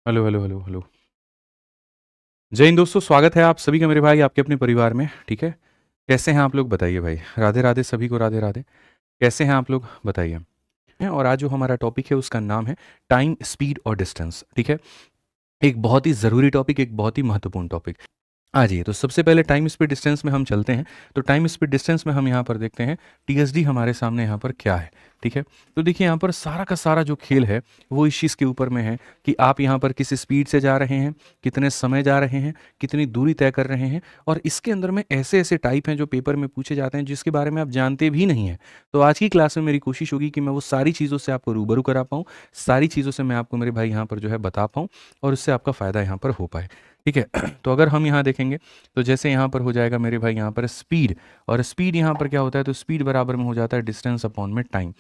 Hello, hello, hello, hello. जय हिंद दोस्तों, स्वागत है आप सभी का मेरे भाई आपके अपने परिवार में, ठीक है? कैसे हैं आप लोग बताइए भाई? राधे-राधे सभी को राधे-राधे। कैसे हैं आप लोग बताइए? हैं और आज जो हमारा टॉपिक है उसका नाम है टाइम, स्पीड और डिस्टेंस, ठीक है? एक बहुत ही ज़रूरी टॉपिक, एक बहुत ही महत्वपूर्ण टॉपिक। आ जाइए, तो सबसे पहले टाइम स्पीड डिस्टेंस में हम चलते हैं। तो टाइम स्पीड डिस्टेंस में हम यहाँ पर देखते हैं टीएसडी हमारे सामने यहाँ पर क्या है, ठीक है? तो देखिए यहाँ पर सारा का सारा जो खेल है वो इस चीज़ के ऊपर में है कि आप यहाँ पर किस स्पीड से जा रहे हैं, कितने समय जा रहे हैं, कितनी दूरी तय कर रहे हैं और इसके अंदर में ऐसे-ऐसे टाइप हैं जो पेपर में पूछे जाते हैं जिसके बारे में आप जानते भी नहीं हैं। तो आज की क्लास में मेरी कोशिश होगी कि मैं वो सारी चीज़ों से आपको रूबरू करा पाऊँ, सारी चीज़ों से मैं आपको मेरे भाई यहाँ पर जो है बता पाऊँ और उससे आपका फ़ायदा यहाँ पर हो पाए। ठीक है? तो अगर हम यहाँ देखेंगे तो जैसे यहाँ पर हो जाएगा मेरे भाई यहाँ पर स्पीड और स्पीड यहाँ पर क्या होता है तो स्पीड बराबर में हो जाता है डिस्टेंस अपॉन में टाइम।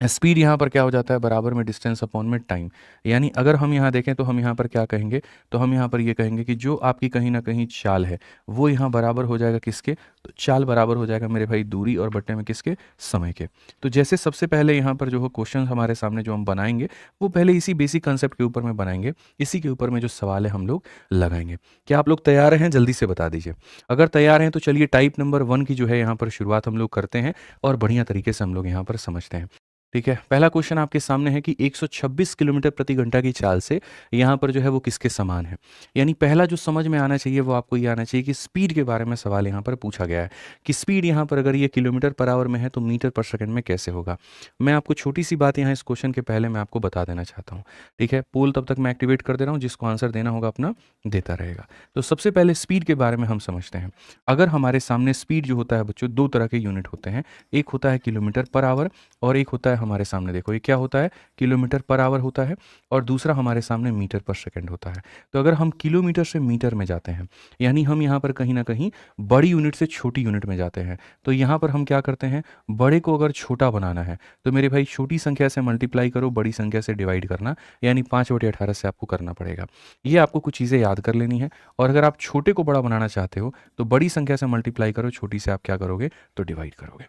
स्पीड यहाँ पर क्या हो जाता है बराबर में डिस्टेंस अपॉन में टाइम। यानी अगर हम यहाँ देखें तो हम यहाँ पर क्या कहेंगे तो हम यहाँ पर ये कहेंगे कि जो आपकी कहीं ना कहीं चाल है वो यहाँ बराबर हो जाएगा किसके, तो चाल बराबर हो जाएगा मेरे भाई दूरी और बट्टे में किसके, समय के। तो जैसे सबसे पहले यहाँ पर जो हो क्वेश्चन हमारे सामने जो हम बनाएंगे वो पहले इसी बेसिक कंसेप्ट के ऊपर में बनाएंगे, इसी के ऊपर में जो सवाल है हम लोग लगाएंगे। क्या आप लोग तैयार हैं? जल्दी से बता दीजिए। अगर तैयार हैं तो चलिए टाइप नंबर 1 की जो है यहाँ पर शुरुआत हम लोग करते हैं और बढ़िया तरीके से हम लोग यहाँ पर समझते हैं। ठीक है, पहला क्वेश्चन आपके सामने है कि 126 किलोमीटर प्रति घंटा की चाल से यहाँ पर जो है वो किसके समान है। यानी पहला जो समझ में आना चाहिए वो आपको ये आना चाहिए कि स्पीड के बारे में सवाल यहाँ पर पूछा गया है कि स्पीड यहाँ पर अगर ये किलोमीटर पर आवर में है तो मीटर पर सेकंड में कैसे होगा। मैं आपको छोटी सी बात यहाँ इस क्वेश्चन के पहले मैं आपको बता देना चाहता हूँ। ठीक है, पोल तब तक मैं एक्टिवेट कर दे रहा हूँ, जिसको आंसर देना होगा अपना देता रहेगा। तो सबसे पहले स्पीड के बारे में हम समझते हैं। अगर हमारे सामने स्पीड जो होता है बच्चों, दो तरह के यूनिट होते हैं, एक होता है किलोमीटर पर आवर और एक होता है हमारे सामने, देखो ये क्या होता है, किलोमीटर पर आवर होता है और दूसरा हमारे सामने मीटर पर सेकंड होता है। तो अगर हम किलोमीटर से मीटर में जाते हैं यानी हम यहाँ पर कहीं ना कहीं बड़ी यूनिट से छोटी यूनिट में जाते हैं, तो यहाँ पर हम क्या करते हैं, बड़े को अगर छोटा बनाना है तो मेरे भाई छोटी संख्या से मल्टीप्लाई करो, बड़ी संख्या से डिवाइड करना, यानी 5/18 से आपको करना पड़ेगा। ये आपको कुछ चीज़ें याद कर लेनी है। और अगर आप छोटे को बड़ा बनाना चाहते हो तो बड़ी संख्या से मल्टीप्लाई करो, छोटी से आप क्या करोगे तो डिवाइड करोगे।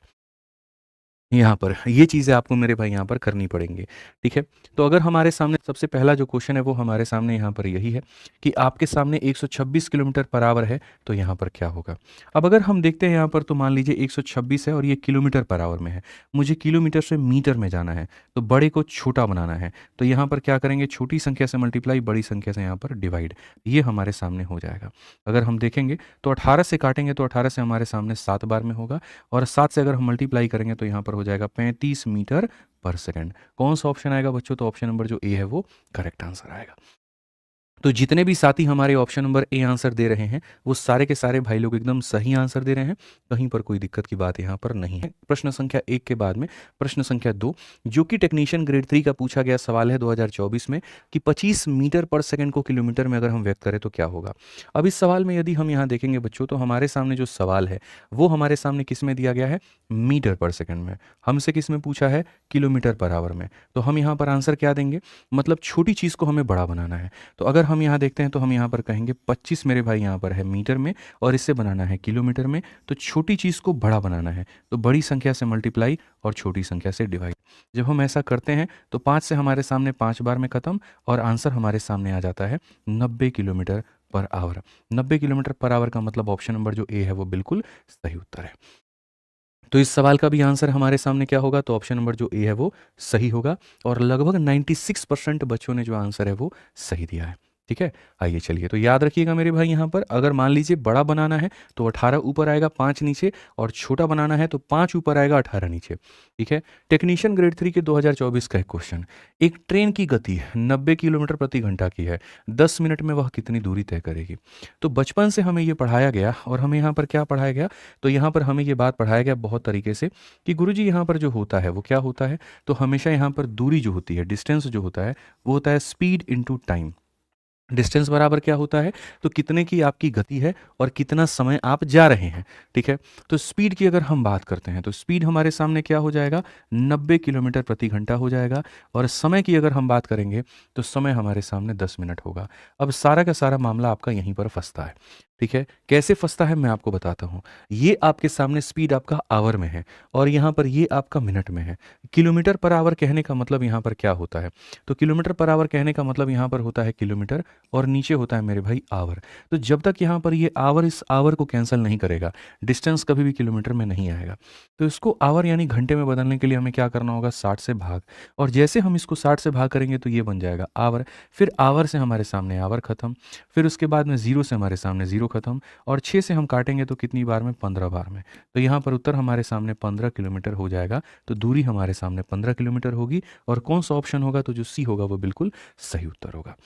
यहाँ पर ये चीज़ें आपको मेरे भाई यहाँ पर करनी पड़ेंगी, ठीक है? तो अगर हमारे सामने सबसे पहला जो क्वेश्चन है वो हमारे सामने यहाँ पर यही है कि आपके सामने 126 किलोमीटर पर आवर है तो यहाँ पर क्या होगा। अब अगर हम देखते हैं यहाँ पर तो मान लीजिए 126 है और ये किलोमीटर पर आवर में है, मुझे किलोमीटर से मीटर में जाना है तो बड़े को छोटा बनाना है, तो यहाँ पर क्या करेंगे, छोटी संख्या से मल्टीप्लाई, बड़ी संख्या से यहाँ पर डिवाइड, ये हमारे सामने हो जाएगा। अगर हम देखेंगे तो 18 से काटेंगे तो 18 से हमारे सामने 7 बार में होगा और 7 से अगर हम मल्टीप्लाई करेंगे तो यहाँ पर हो जाएगा 35 मीटर पर सेकंड। कौन सा ऑप्शन आएगा बच्चों, तो ऑप्शन नंबर जो ए है वो करेक्ट आंसर आएगा। तो जितने भी साथी हमारे ऑप्शन नंबर ए आंसर दे रहे हैं वो सारे के सारे भाई लोग एकदम सही आंसर दे रहे हैं, कहीं पर कोई दिक्कत की बात यहाँ पर नहीं है। प्रश्न संख्या 1 के बाद में प्रश्न संख्या 2, जो कि टेक्नीशियन ग्रेड 3 का पूछा गया सवाल है 2024 में कि 25 मीटर पर सेकंड को किलोमीटर में अगर हम व्यक्त करें तो क्या होगा। अब इस सवाल में यदि हम यहाँ देखेंगे बच्चों तो हमारे सामने जो सवाल है वो हमारे सामने किस में दिया गया है, मीटर पर सेकंड में। हमसे किस में पूछा है, किलोमीटर पर आवर में। तो हम यहाँ पर आंसर क्या देंगे, मतलब छोटी चीज़ को हमें बड़ा बनाना है। तो अगर हम यहाँ देखते हैं तो हम यहाँ पर कहेंगे 25 मेरे भाई यहाँ पर है मीटर में और इससे बनाना है किलोमीटर में, तो छोटी चीज़ को बड़ा बनाना है तो बड़ी संख्या से मल्टीप्लाई और छोटी संख्या से डिवाइड। जब हम ऐसा करते हैं तो 5 से हमारे सामने 5 बार में ख़त्म और आंसर हमारे सामने आ जाता है 90 kilometre per hour. 90 kilometre per hour का मतलब ऑप्शन नंबर जो ए है वो बिल्कुल सही उत्तर है। तो इस सवाल का भी आंसर हमारे सामने क्या होगा, तो ऑप्शन नंबर जो ए है वो सही होगा और लगभग 96% बच्चों ने जो आंसर है वो सही दिया है। ठीक है, आइए चलिए, तो याद रखिएगा मेरे भाई यहाँ पर अगर मान लीजिए बड़ा बनाना है तो 18 ऊपर आएगा 5 नीचे और छोटा बनाना है तो 5 ऊपर आएगा 18 नीचे। ठीक है, टेक्नीशियन ग्रेड 3 के 2024 का एक क्वेश्चन, एक ट्रेन की गति 90 किलोमीटर प्रति घंटा की है, 10 मिनट में वह कितनी दूरी तय करेगी। तो बचपन से हमें ये पढ़ाया गया और हमें यहाँ पर क्या पढ़ाया गया, तो यहाँ पर हमें ये बात पढ़ाया गया बहुत तरीके से कि गुरुजी यहाँ पर जो होता है वो क्या होता है, तो हमेशा यहाँ पर दूरी जो होती है, डिस्टेंस जो होता है वो होता है स्पीड इनटू टाइम। डिस्टेंस बराबर क्या होता है, तो कितने की आपकी गति है और कितना समय आप जा रहे हैं। ठीक है, तो स्पीड की अगर हम बात करते हैं तो स्पीड हमारे सामने क्या हो जाएगा, 90 किलोमीटर प्रति घंटा हो जाएगा और समय की अगर हम बात करेंगे तो समय हमारे सामने 10 मिनट होगा। अब सारा का सारा मामला आपका यहीं पर फंसता है। ठीक है, कैसे फँसता है मैं आपको बताता हूँ। ये आपके सामने स्पीड आपका आवर में है और यहाँ पर ये आपका मिनट में है। किलोमीटर पर आवर कहने का मतलब यहाँ पर क्या होता है? तो किलोमीटर पर आवर कहने का मतलब यहाँ पर होता है किलोमीटर और नीचे होता है मेरे भाई आवर। तो जब तक यहाँ पर ये आवर इस आवर को कैंसल नहीं करेगा, डिस्टेंस कभी भी किलोमीटर में नहीं आएगा। तो इसको आवर यानी घंटे में बदलने के लिए हमें क्या करना होगा? 60 से भाग, और जैसे हम इसको 60 से भाग करेंगे तो ये बन जाएगा आवर। फिर आवर से हमारे सामने आवर खत्म, फिर उसके बाद में 0 से हमारे सामने 0 खत्म, और 6 से हम काटेंगे तो कितनी बार में? 15 बार में। तो यहाँ पर उत्तर हमारे सामने 15 किलोमीटर हो जाएगा। तो दूरी हमारे सामने 15 किलोमीटर होगी, और कौन सा ऑप्शन होगा? तो जो सी होगा वो बिल्कुल सही उत्तर होगा।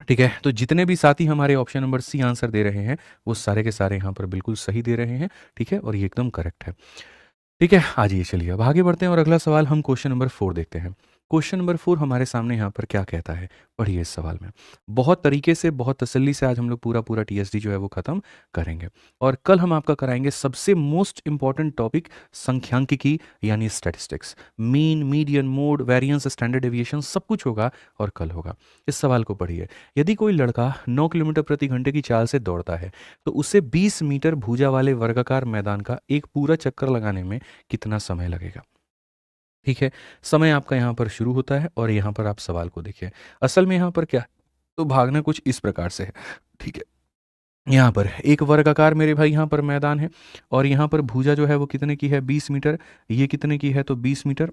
ठीक है, तो जितने भी साथी हमारे ऑप्शन नंबर सी आंसर दे रहे हैं वो सारे के सारे यहाँ पर बिल्कुल सही दे रहे हैं। ठीक है, और ये एकदम करेक्ट है। ठीक है, आ जाइए, चलिए अब आगे बढ़ते हैं और अगला सवाल हम क्वेश्चन नंबर 4 देखते हैं। क्वेश्चन नंबर 4 हमारे सामने यहाँ पर क्या कहता है, पढ़िए इस सवाल में। बहुत तरीके से, बहुत तसल्ली से आज हम लोग पूरा पूरा टीएसडी जो है वो खत्म करेंगे, और कल हम आपका कराएंगे सबसे मोस्ट इंपॉर्टेंट टॉपिक, सांख्यिकी यानी statistics. Mean, median, mode, variance, standard deviation सब कुछ होगा और कल होगा। इस सवाल को पढ़िए। यदि कोई लड़का 9 किलोमीटर प्रति घंटे की चाल से दौड़ता है तो उसे 20 मीटर भुजा वाले वर्गाकार मैदान का एक पूरा चक्कर लगाने में कितना समय लगेगा? ठीक है, समय आपका यहाँ पर शुरू होता है और यहाँ पर आप सवाल को देखिए। असल में यहाँ पर क्या है? तो भागना कुछ इस प्रकार से है। ठीक है, यहाँ पर एक वर्गाकार मेरे भाई यहाँ पर मैदान है, और यहाँ पर भुजा जो है वो कितने की है? 20 मीटर। ये कितने की है? तो 20 मीटर।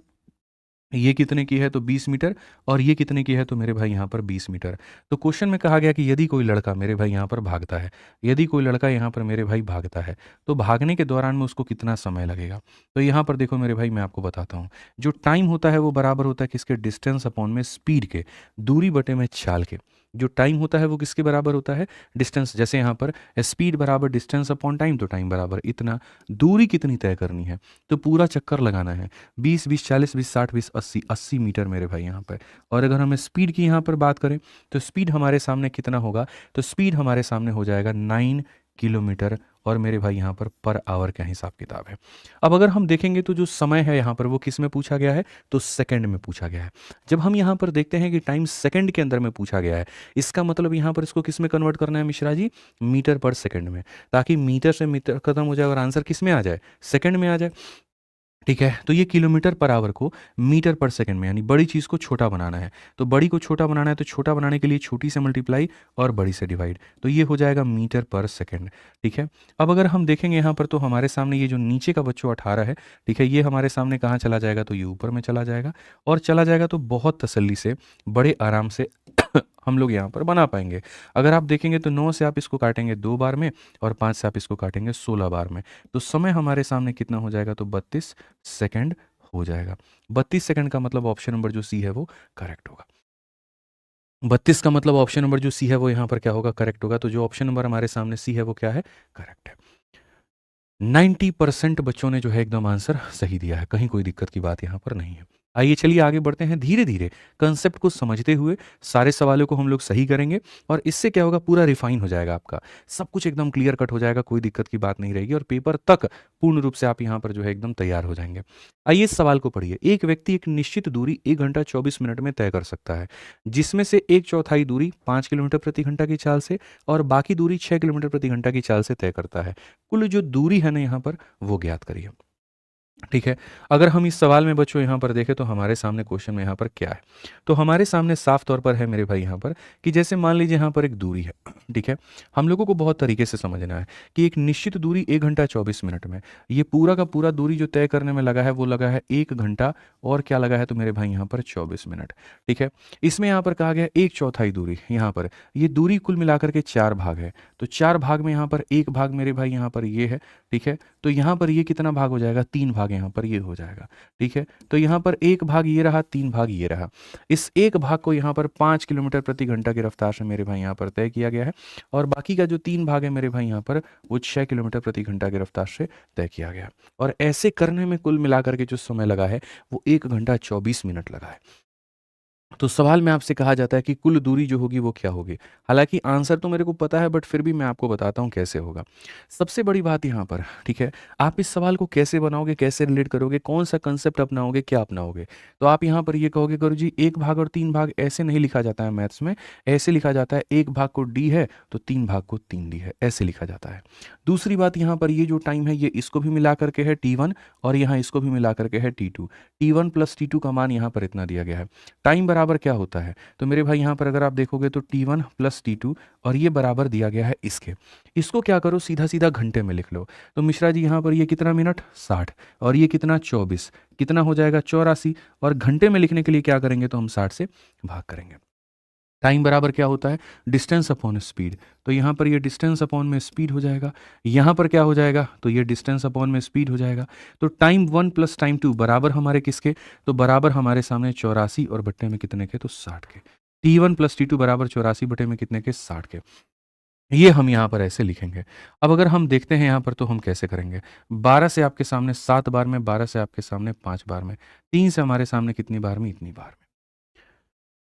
ये कितने की है? तो 20 मीटर। और ये कितने की है? तो मेरे भाई यहाँ पर 20 मीटर। तो क्वेश्चन में कहा गया कि यदि कोई लड़का मेरे भाई यहाँ पर भागता है, यदि कोई लड़का यहाँ पर मेरे भाई भागता है तो भागने के दौरान में उसको कितना समय लगेगा? तो यहाँ पर देखो मेरे भाई, मैं आपको बताता हूँ। जो टाइम होता है वो बराबर होता है किसके? डिस्टेंस अपॉन में स्पीड के, दूरी बटे में चाल के। जो टाइम होता है वो किसके बराबर होता है? डिस्टेंस। जैसे यहाँ पर स्पीड बराबर डिस्टेंस अपॉन टाइम, तो टाइम बराबर इतना। दूरी कितनी तय करनी है? तो पूरा चक्कर लगाना है। 20 20 40 20 60 20 80 80 मीटर मेरे भाई यहाँ पर। और अगर हम स्पीड की यहाँ पर बात करें तो स्पीड हमारे सामने कितना होगा? तो स्पीड हमारे सामने हो जाएगा 9 किलोमीटर, और मेरे भाई यहाँ पर आवर का हिसाब किताब है। अब अगर हम देखेंगे तो जो समय है यहाँ पर वो किस में पूछा गया है? तो सेकंड में पूछा गया है। जब हम यहाँ पर देखते हैं कि टाइम सेकंड के अंदर में पूछा गया है, इसका मतलब यहाँ पर इसको किस में कन्वर्ट करना है मिश्रा जी? मीटर पर सेकंड में, ताकि मीटर से मीटर खत्म हो जाए और आंसर किस में आ जाए? सेकंड में आ जाए। ठीक है, तो ये किलोमीटर पर आवर को मीटर पर सेकंड में, यानी बड़ी चीज़ को छोटा बनाना है। तो बड़ी को छोटा बनाना है तो छोटा बनाने के लिए छोटी से मल्टीप्लाई और बड़ी से डिवाइड, तो ये हो जाएगा मीटर पर सेकंड। ठीक है, अब अगर हम देखेंगे यहाँ पर तो हमारे सामने ये जो नीचे का बच्चों 18 है, ठीक है, ये हमारे सामने कहाँ चला जाएगा? तो ये ऊपर में चला जाएगा, और चला जाएगा तो बहुत तसल्ली से, बड़े आराम से हम लोग यहाँ पर बना पाएंगे। अगर आप देखेंगे तो 9 से आप इसको काटेंगे 2 बार में, और 5 से आप इसको काटेंगे 16 बार में। तो समय हमारे सामने कितना हो जाएगा? तो 32 सेकंड हो जाएगा। 32 सेकंड का मतलब ऑप्शन नंबर जो सी है वो करेक्ट होगा। 32 का मतलब ऑप्शन नंबर जो सी है वो यहाँ पर क्या होगा? करेक्ट होगा। तो जो ऑप्शन नंबर हमारे सामने सी है वो क्या है? करेक्ट है। 90% बच्चों ने जो है एकदम आंसर सही दिया है, कहीं कोई दिक्कत की बात यहाँ पर नहीं है। आइए चलिए आगे बढ़ते हैं, धीरे धीरे कंसेप्ट को समझते हुए सारे सवालों को हम लोग सही करेंगे, और इससे क्या होगा? पूरा रिफाइन हो जाएगा आपका, सब कुछ एकदम क्लियर कट हो जाएगा, कोई दिक्कत की बात नहीं रहेगी, और पेपर तक पूर्ण रूप से आप यहाँ पर जो है एकदम तैयार हो जाएंगे। आइए इस सवाल को पढ़िए। एक व्यक्ति एक निश्चित दूरी 1 घंटा 24 मिनट में तय कर सकता है, जिसमें से एक चौथाई दूरी 5 किलोमीटर प्रति घंटा की चाल से और बाकी दूरी 6 किलोमीटर प्रति घंटा की चाल से तय करता है। कुल जो दूरी है ना यहाँ पर, वो ज्ञात करिए। ठीक है, अगर हम इस सवाल में बच्चों यहाँ पर देखें तो हमारे सामने क्वेश्चन में यहाँ पर क्या है? तो हमारे सामने साफ तौर पर है मेरे भाई यहाँ पर कि जैसे मान लीजिए यहाँ पर एक दूरी है। ठीक है, हम लोगों को बहुत तरीके से समझना है कि एक निश्चित दूरी 1 घंटा 24 मिनट में, ये पूरा का पूरा दूरी जो तय करने में लगा है वो लगा है 1 घंटा, और क्या लगा है? तो मेरे भाई यहाँ पर 24 मिनट। ठीक है, इसमें यहाँ पर कहा गया एक चौथाई दूरी, यहाँ पर ये दूरी कुल मिलाकर के 4 भाग है, तो 4 भाग में यहाँ पर एक भाग मेरे भाई यहाँ पर ये है। ठीक है, तो यहाँ पर ये कितना भाग हो जाएगा? 3 भाग यहाँ पर ये हो जाएगा। ठीक है, तो यहाँ पर एक भाग ये रहा, 3 भाग ये रहा। इस एक भाग को यहाँ पर 5 किलोमीटर प्रति घंटा की रफ्तार से मेरे भाई यहाँ पर तय किया गया है, और बाकी का जो 3 भाग है मेरे भाई यहाँ पर वो 6 किलोमीटर प्रति घंटा की रफ्तार से तय किया गया, और ऐसे करने में कुल मिलाकर के जो समय लगा है वो 1 घंटा 24 मिनट लगा है। तो सवाल में आपसे कहा जाता है कि कुल दूरी जो होगी वो क्या होगी। हालाँकि आंसर तो मेरे को पता है, बट फिर भी मैं आपको बताता हूँ कैसे होगा। सबसे बड़ी बात यहाँ पर, ठीक है, आप इस सवाल को कैसे बनाओगे, कैसे रिलेट करोगे, कौन-सा कांसेप्ट अपनाओगे, क्या अपनाओगे? तो आप यहाँ पर ये कहोगे गुरुजी 1 भाग और 3 भाग ऐसे नहीं लिखा जाता है मैथ्स में, ऐसे लिखा जाता है 1 भाग को d है तो 3 भाग को 3d है, ऐसे लिखा जाता है। दूसरी बात यहाँ पर ये जो टाइम है ये इसको भी मिला कर के है t1 और यहाँ इसको भी मिला कर के है t2। t1 प्लस t2 का मान यहाँ पर इतना दिया गया है। टाइम बराबर क्या होता है? तो मेरे भाई यहाँ पर अगर आप देखोगे तो t1 प्लस t2 और ये बराबर दिया गया है इसके। इसको क्या करो, सीधा-सीधा घंटे में लिख लो। तो मिश्रा जी यहाँ पर ये कितना मिनट? 60 और ये कितना 24, कितना हो जाएगा 84 और घंटे में लिखने के लिए क्या करेंगे तो हम 60 से भाग करेंगे। टाइम बराबर क्या होता है? Distance upon speed. तो यहाँ पर ये डिस्टेंस अपॉन में स्पीड हो जाएगा। यहाँ पर क्या हो जाएगा? तो ये डिस्टेंस अपॉन में स्पीड हो जाएगा। तो टाइम 1 प्लस टाइम 2 बराबर हमारे किसके? तो बराबर हमारे सामने 84 और बट्टे में कितने के? तो 60 के। t1 प्लस t2 बराबर 84 बटे में कितने के? 60 के। ये हम यहाँ पर ऐसे लिखेंगे। अब अगर हम देखते हैं यहाँ पर तो हम कैसे करेंगे? 12 से आपके सामने 7 बार में, 12 से आपके सामने 5 बार में, 3 से हमारे सामने कितनी बार में? इतनी बार में।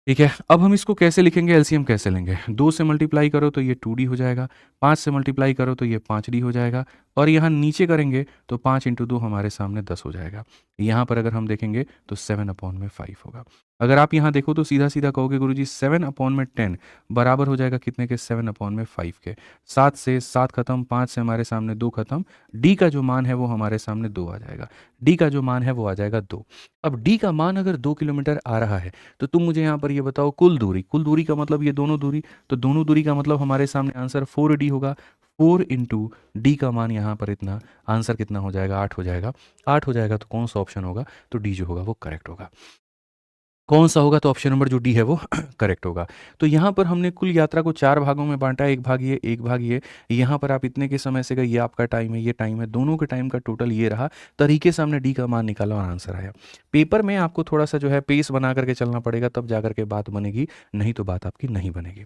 ठीक है, अब हम इसको कैसे लिखेंगे, एलसीएम कैसे लेंगे? 2 से मल्टीप्लाई करो तो ये 2d हो जाएगा, 5 से मल्टीप्लाई करो तो ये 5d हो जाएगा और यहाँ नीचे करेंगे तो 5 इंटू 2 हमारे सामने 10 हो जाएगा। यहाँ पर अगर हम देखेंगे तो 7/5 होगा। अगर आप यहाँ देखो तो सीधा-सीधा कहोगे गुरुजी 7/10 बराबर हो जाएगा कितने के? 7/5 के। 7 से 7 खत्म, 5 से हमारे सामने 2 खत्म, d का जो मान है वो हमारे सामने 2 आ जाएगा। d का जो मान है वो आ जाएगा 2। अब d का मान अगर 2 किलोमीटर आ रहा है तो तुम मुझे यहाँ पर ये बताओ कुल दूरी का मतलब ये दोनों दूरी, तो दोनों दूरी का मतलब हमारे सामने आंसर 4d होगा। 4 इंटू डी का मान यहाँ पर इतना, आंसर कितना हो जाएगा? 8 हो जाएगा। 8 हो जाएगा तो कौन सा ऑप्शन होगा? तो डी जो होगा वो करेक्ट होगा। कौन सा होगा? तो ऑप्शन नंबर जो डी है वो करेक्ट होगा। तो यहाँ पर हमने कुल यात्रा को 4 भागों में बांटा, एक भाग ये, एक भाग ये। यहाँ पर आप इतने के समय से गए, ये आपका टाइम है, ये टाइम है, दोनों के टाइम का टोटल ये रहा। तरीके से हमने डी का मान निकाला और आंसर आया। पेपर में आपको थोड़ा सा जो है पेस बना करके चलना पड़ेगा, तब जा करके बात बनेगी, नहीं तो बात आपकी नहीं बनेगी।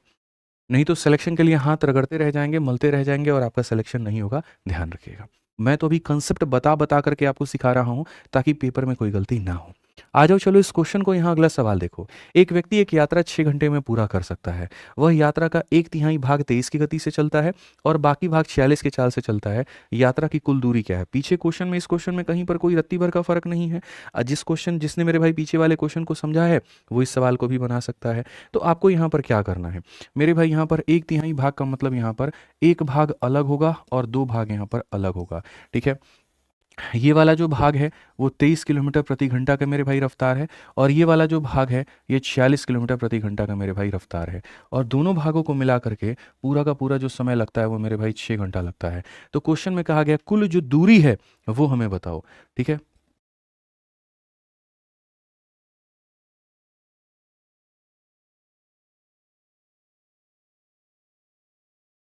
नहीं तो सिलेक्शन के लिए हाथ रगड़ते रह जाएंगे, मलते रह जाएंगे और आपका सिलेक्शन नहीं होगा, ध्यान रखिएगा। मैं तो अभी कंसेप्ट बता बता करके आपको सिखा रहा हूँ ताकि पेपर में कोई गलती ना हो। आ जाओ चलो इस क्वेश्चन को, यहाँ अगला सवाल देखो। एक व्यक्ति एक यात्रा 6 घंटे में पूरा कर सकता है। वह यात्रा का 1/3 भाग 23 की गति से चलता है और बाकी भाग 46 की चाल से चलता है। यात्रा की कुल दूरी क्या है? पीछे क्वेश्चन में, इस क्वेश्चन में कहीं पर कोई रत्ती भर का फर्क नहीं है। जिसने मेरे भाई पीछे वाले क्वेश्चन को समझा है वो इस सवाल को भी बना सकता है। तो आपको यहाँ पर क्या करना है मेरे भाई? यहाँ पर 1/3 भाग का मतलब यहाँ पर एक भाग अलग होगा और 2 भाग यहाँ पर अलग होगा। ठीक है, ये वाला जो भाग है वो 23 किलोमीटर प्रति घंटा का मेरे भाई रफ्तार है और ये वाला जो भाग है ये 46 किलोमीटर प्रति घंटा का मेरे भाई रफ्तार है। और दोनों भागों को मिला करके पूरा का पूरा जो समय लगता है वो मेरे भाई 6 घंटा लगता है। तो क्वेश्चन में कहा गया कुल जो दूरी है वो हमें बताओ। ठीक है,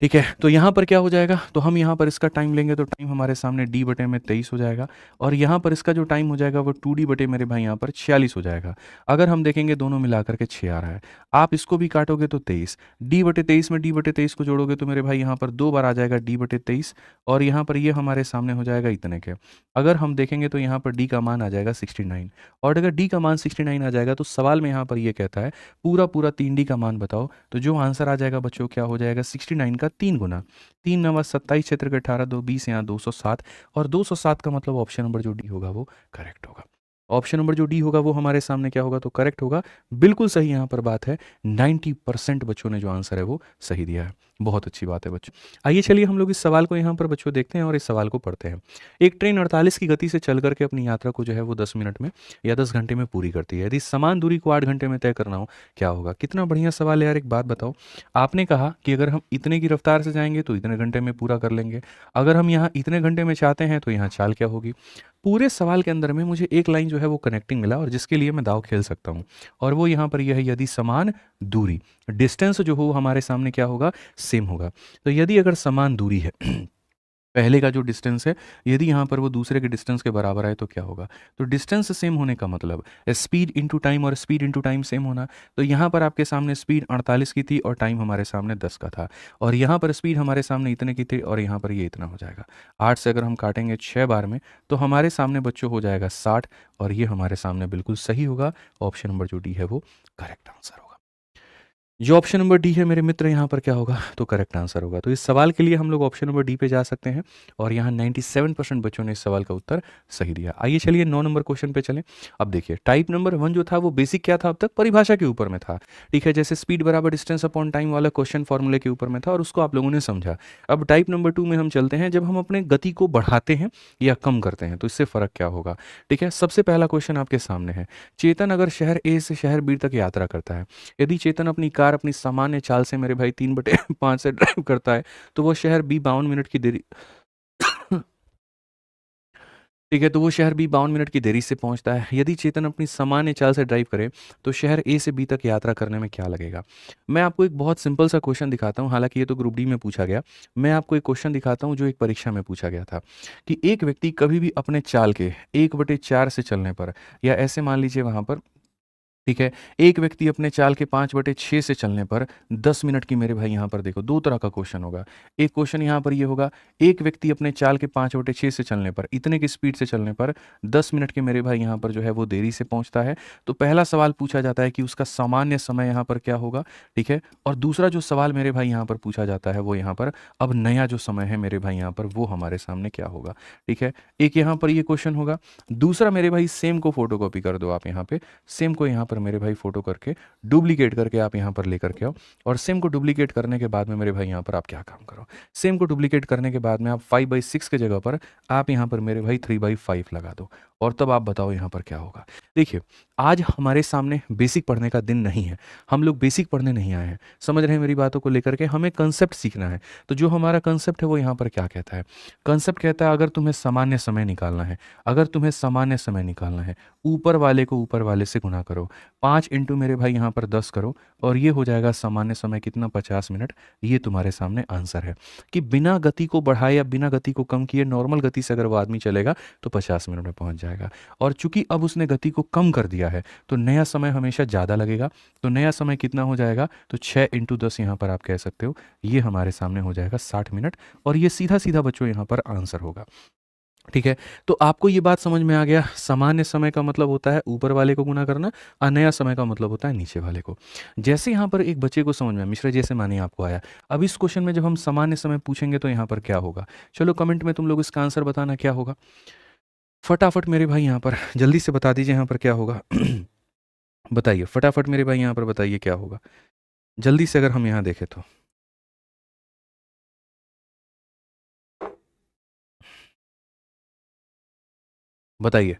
ठीक है, तो यहाँ पर क्या हो जाएगा? तो हम यहाँ पर इसका टाइम लेंगे तो टाइम हमारे सामने d बटे में 23 हो जाएगा और यहाँ पर इसका जो टाइम हो जाएगा वो 2d बटे मेरे भाई यहाँ पर 46 हो जाएगा। अगर हम देखेंगे दोनों मिला करके 6 आ रहा है, आप इसको भी काटोगे तो 23, d बटे 23 में d बटे 23 को जोड़ोगे तो मेरे भाई यहाँ पर 2 बार आ जाएगा d बटे 23 और यहाँ पर ये हमारे सामने हो जाएगा इतने के। अगर हम देखेंगे तो यहाँ पर d का मान आ जाएगा 69 और अगर d का मान 69 आ जाएगा तो सवाल में यहाँ पर ये कहता है पूरा पूरा 3d का मान बताओ। तो जो आंसर आ जाएगा बच्चों क्या हो जाएगा? 69 का 3 गुना, 3 नवा 27 क्षेत्र के 18, 2 20 यहाँ 207 और 207 का मतलब ऑप्शन नंबर जो डी होगा वो करेक्ट होगा। ऑप्शन नंबर जो डी होगा वो हमारे सामने क्या होगा? तो करेक्ट होगा। बिल्कुल सही यहाँ पर बात है। 90% बच्चों ने जो आंसर है वो सही दिया है। बहुत अच्छी बात है बच्चों। आइए चलिए हम लोग इस सवाल को यहाँ पर बच्चों देखते हैं और इस सवाल को पढ़ते हैं। एक ट्रेन 48 की गति से चल करके अपनी यात्रा को जो है वो 10 मिनट में या 10 घंटे में पूरी करती है। यदि समान दूरी को 8 घंटे में तय करना हो क्या होगा? कितना बढ़िया सवाल है यार। एक बात बताओ, आपने कहा कि अगर हम इतने की रफ्तार से जाएंगे तो इतने घंटे में पूरा कर लेंगे, अगर हम यहाँ इतने घंटे में चाहते हैं तो यहाँ चाल क्या होगी? पूरे सवाल के अंदर में मुझे एक लाइन जो है वो कनेक्टिंग मिला और जिसके लिए मैं दाव खेल सकता हूँ और वो यहाँ पर यह है, यदि समान दूरी, डिस्टेंस जो हो हमारे सामने क्या होगा? सेम होगा। तो यदि अगर समान दूरी है पहले का जो डिस्टेंस है, यदि यहाँ पर वो दूसरे के डिस्टेंस के बराबर है तो क्या होगा? तो डिस्टेंस सेम होने का मतलब स्पीड इनटू टाइम, और स्पीड इनटू टाइम सेम होना। तो यहाँ पर आपके सामने स्पीड 48 की थी और टाइम हमारे सामने 10 का था, और यहाँ पर स्पीड हमारे सामने इतने की थी और यहाँ पर ये इतना हो जाएगा। 8 से अगर हम काटेंगे 6 बार में तो हमारे सामने बच्चों हो जाएगा 60, और ये हमारे सामने बिल्कुल सही होगा। ऑप्शन नंबर जो डी है वो करेक्ट आंसर होगा। जो ऑप्शन नंबर डी है मेरे मित्र, यहाँ पर क्या होगा? तो करेक्ट आंसर होगा। तो इस सवाल के लिए हम लोग ऑप्शन नंबर डी पे जा सकते हैं, और यहाँ 97% बच्चों ने इस सवाल का उत्तर सही दिया। आइए चलिए 9 नंबर क्वेश्चन पे चलें। अब देखिए, टाइप नंबर 1 जो था वो बेसिक क्या था? अब तक परिभाषा के ऊपर में था, ठीक है, जैसे स्पीड बराबर डिस्टेंस अपॉन टाइम वाला क्वेश्चन फॉर्मूले के ऊपर में था, और उसको आप लोगों ने समझा। अब टाइप नंबर 2 में हम चलते हैं, जब हम अपने गति को बढ़ाते हैं या कम करते हैं तो इससे फ़र्क क्या होगा, ठीक है। सबसे पहला क्वेश्चन आपके सामने है, चेतन अगर शहर ए से शहर बी तक यात्रा करता है, यदि चेतन अपनी कार अपनी सामान्य चाल से मेरे भाई 3/5 से ड्राइव करता है, तो वो शहर बी 52 मिनट की देरी ठीक है, तो वो शहर बी 52 मिनट की देरी से पहुंचता है। यदि चेतन अपनी सामान्य चाल से ड्राइव करे तो शहर ए से बी तक यात्रा करने में क्या लगेगा? मैं आपको एक बहुत सिंपल सा क्वेश्चन दिखाता हूं, हालांकि ये तो ग्रुप डी में पूछा गया। मैं आपको एक क्वेश्चन दिखाता हूं जो एक परीक्षा में पूछा गया था, कि एक व्यक्ति कभी भी अपने चाल के 1/4 से चलने पर, या ऐसे मान लीजिए वहां पर, ठीक है, एक व्यक्ति अपने चाल के 5/6 से चलने पर 10 मिनट की, मेरे भाई यहाँ पर देखो दो तरह का क्वेश्चन होगा। एक क्वेश्चन यहाँ पर ये होगा, एक व्यक्ति अपने चाल के 5/6 से चलने पर, इतने की स्पीड से चलने पर 10 मिनट के मेरे भाई यहाँ पर जो है वो देरी से पहुँचता है। तो पहला सवाल पूछा जाता है कि उसका सामान्य समय यहाँ पर क्या होगा, ठीक है। और दूसरा जो सवाल मेरे भाई यहाँ पर पूछा जाता है वो यहाँ पर, अब नया जो समय है मेरे भाई यहाँ पर वो हमारे सामने क्या होगा, ठीक है। एक यहाँ पर ये क्वेश्चन होगा। दूसरा मेरे भाई सेम को फोटो कॉपी कर दो आप यहाँ पे, सेम को यहाँ पर मेरे भाई फोटो करके डुप्लीकेट करके आप यहाँ पर लेकर के आओ, और सेम को डुप्लीकेट करने के बाद में मेरे भाई यहाँ पर आप क्या काम करो, सेम को डुप्लीकेट करने के बाद में आप 5/6 के जगह पर आप यहाँ पर मेरे भाई 3/5 लगा दो, और तब आप बताओ यहाँ पर क्या होगा। देखिए, आज हमारे सामने बेसिक पढ़ने का दिन नहीं है, हम लोग बेसिक पढ़ने नहीं आए हैं, समझ रहे हैं मेरी बातों को लेकर के, हमें कंसेप्ट सीखना है। तो जो हमारा कंसेप्ट है वो यहाँ पर क्या कहता है? कंसेप्ट कहता है, अगर तुम्हें सामान्य समय निकालना है, अगर तुम्हें सामान्य समय निकालना है, ऊपर वाले को ऊपर वाले से गुना करो, 5 इंटू मेरे भाई यहाँ पर 10 करो, और ये हो जाएगा सामान्य समय कितना, 50 मिनट। ये तुम्हारे सामने आंसर है, कि बिना गति को बढ़ाए या बिना गति को कम किए नॉर्मल गति से अगर वो आदमी चलेगा तो 50 मिनट में पहुंच जाएगा। और चूंकि अब उसने गति को कम कर दिया है तो नया समय हमेशा ज़्यादा लगेगा। तो नया समय कितना हो जाएगा, तो 6 इंटू 10 यहाँ पर आप कह सकते हो, ये हमारे सामने हो जाएगा 60 मिनट, और ये सीधा सीधा बच्चों यहाँ पर आंसर होगा, ठीक है। तो आपको ये बात समझ में आ गया, सामान्य समय का मतलब होता है ऊपर वाले को गुना करना, और नया समय का मतलब होता है नीचे वाले को। जैसे यहाँ पर एक बच्चे को समझ में, मिश्रा जैसे माने आपको आया, अब इस क्वेश्चन में जब हम सामान्य समय पूछेंगे तो यहाँ पर क्या होगा, चलो कमेंट में तुम लोग इसका आंसर बताना क्या होगा, फटाफट मेरे भाई यहाँ पर जल्दी से बता दीजिए यहाँ पर क्या होगा। बताइए फटाफट मेरे भाई यहाँ पर बताइए क्या होगा, जल्दी से अगर हम यहाँ देखें तो। बताइए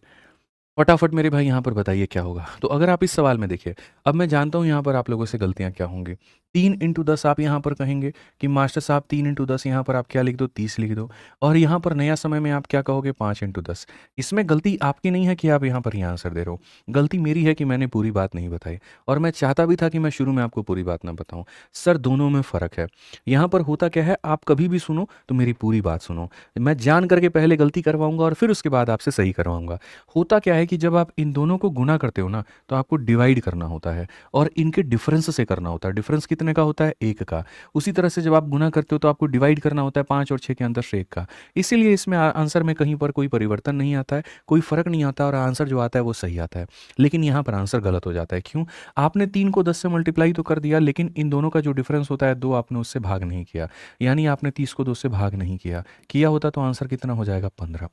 फटाफट मेरे भाई यहाँ पर बताइए क्या होगा। तो अगर आप इस सवाल में देखिए, अब मैं जानता हूँ यहाँ पर आप लोगों से गलतियाँ क्या होंगी। 3 इंटू 10 आप यहाँ पर कहेंगे कि मास्टर साहब 3 इंटू 10 यहाँ पर आप क्या लिख दो, 30 लिख दो, और यहाँ पर नया समय में आप क्या कहोगे, 5 इंटू 10। इसमें गलती आपकी नहीं है कि आप यहाँ पर ये आंसर दे रहे हो, गलती मेरी है कि मैंने पूरी बात नहीं बताई, और मैं चाहता भी था कि मैं शुरू में आपको पूरी बात ना बताऊँ। सर दोनों में फ़र्क है। यहाँ पर होता क्या है, आप कभी भी सुनो तो मेरी पूरी बात सुनो, मैं जान करके पहले गलती करवाऊंगा और फिर उसके बाद आपसे सही करवाऊंगा। होता क्या है कि जब आप इन दोनों को गुना करते हो ना तो आपको डिवाइड करना होता है, और इनके डिफरेंस से करना होता है। डिफरेंस कितने का होता है, 1 का। उसी तरह से जब आप गुना करते हो तो आपको डिवाइड करना होता है 5 और 6 के अंदर से 1 का। इसीलिए इसमें आंसर में कहीं पर कोई परिवर्तन नहीं आता है, कोई फर्क नहीं आता, और आंसर जो आता है वो सही आता है। लेकिन यहाँ पर आंसर गलत हो जाता है। क्यों? आपने 3 को 10 से मल्टीप्लाई तो कर दिया, लेकिन इन दोनों का जो डिफरेंस होता है 2, आपने उससे भाग नहीं किया, यानी आपने 30 को 2 से भाग नहीं किया। किया होता तो आंसर कितना हो जाएगा, 15,